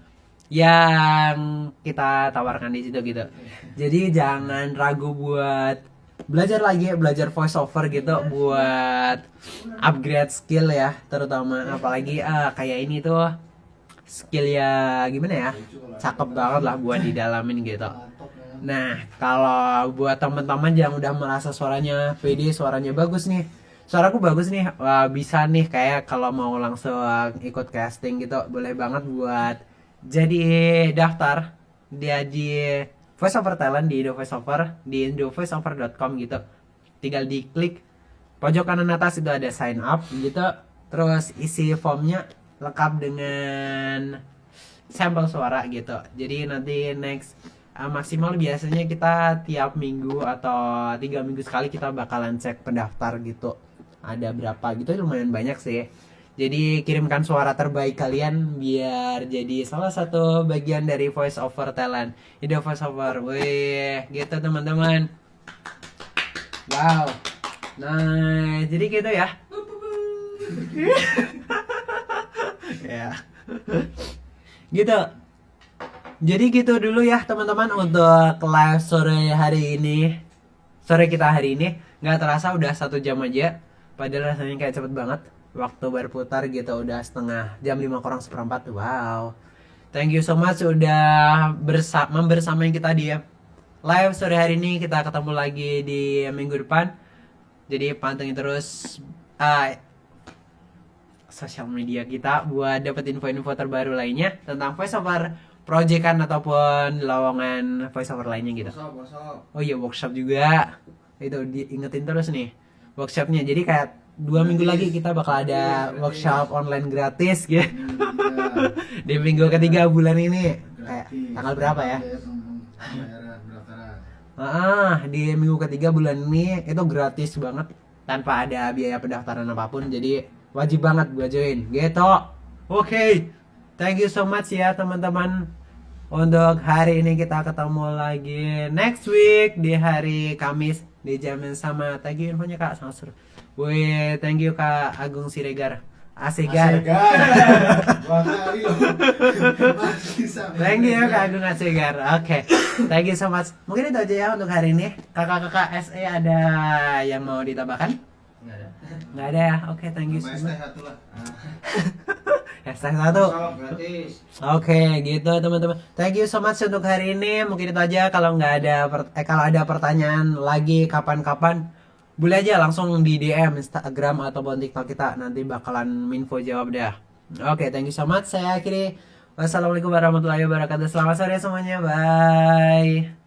yang kita tawarkan di situ gitu. Jadi jangan ragu buat belajar voiceover gitu, buat upgrade skill ya, terutama apalagi kayak ini tuh skill ya gimana ya, cakep banget lah buat didalamin gitu. Nah, kalau buat teman-teman yang udah merasa suaranya pede, suaranya bagus nih, suaraku bagus nih, bisa nih kayak kalau mau langsung ikut casting gitu, boleh banget buat jadi daftar dia di Voice Over Talent di Indo Voice Over, di indovoiceover.com gitu. Tinggal diklik pojok kanan atas itu ada sign up gitu. Terus isi formnya lengkap dengan sampel suara gitu. Jadi nanti next maksimal biasanya kita tiap minggu atau 3 minggu sekali kita bakalan cek pendaftar gitu. Ada berapa gitu, lumayan banyak sih. Jadi kirimkan suara terbaik kalian biar jadi salah satu bagian dari Voice Over Talent Indo Voice Over. Wih, gitu teman-teman. Wow. Nah, jadi gitu ya. Ya. Gitu. Jadi gitu dulu ya teman-teman untuk live sore hari ini. Sore kita hari ini. Nggak terasa udah 1 jam aja. Padahal rasanya kayak cepet banget. Waktu berputar gitu udah setengah jam, 5:45. Wow. Thank you so much udah bersamain kita di live sore hari ini. Kita ketemu lagi di minggu depan. Jadi pantengin terus sosial media kita buat dapet info-info terbaru lainnya tentang voiceover, proyekan ataupun lowongan voiceover lainnya gitu. Oh iya, workshop juga. Itu diingetin terus nih workshopnya. Jadi kayak 2 minggu lagi kita bakal ada workshop online gratis gitu. Di minggu ketiga bulan ini. Kayak tanggal berapa ya? Di minggu ketiga bulan ini itu gratis banget tanpa ada biaya pendaftaran apapun. Jadi wajib banget buat join gitu. Oke. Thank you so much ya teman-teman. Untuk hari ini kita ketemu lagi next week di hari Kamis di jam yang sama. Thank you infonya Kak, sangat seru. Wih, thank you Kak Agung Siregar. Asegar. Thank you Kak Agung Asegar. Oke. Thank you so much. Mungkin itu aja ya untuk hari ini. Kakak-kakak SE ada yang mau ditambahkan? Nggak ada ya. Oke, thank you so much. Es teh 1. Oke, gitu teman-teman. Thank you so much untuk hari ini. Mungkin itu aja. Kalau nggak ada kalau ada pertanyaan lagi kapan-kapan, boleh aja langsung di DM Instagram ataupun TikTok kita, nanti bakalan Minfo jawab dah. Oke, thank you so much. Saya akhiri. Wassalamualaikum warahmatullahi wabarakatuh. Selamat sore semuanya. Bye.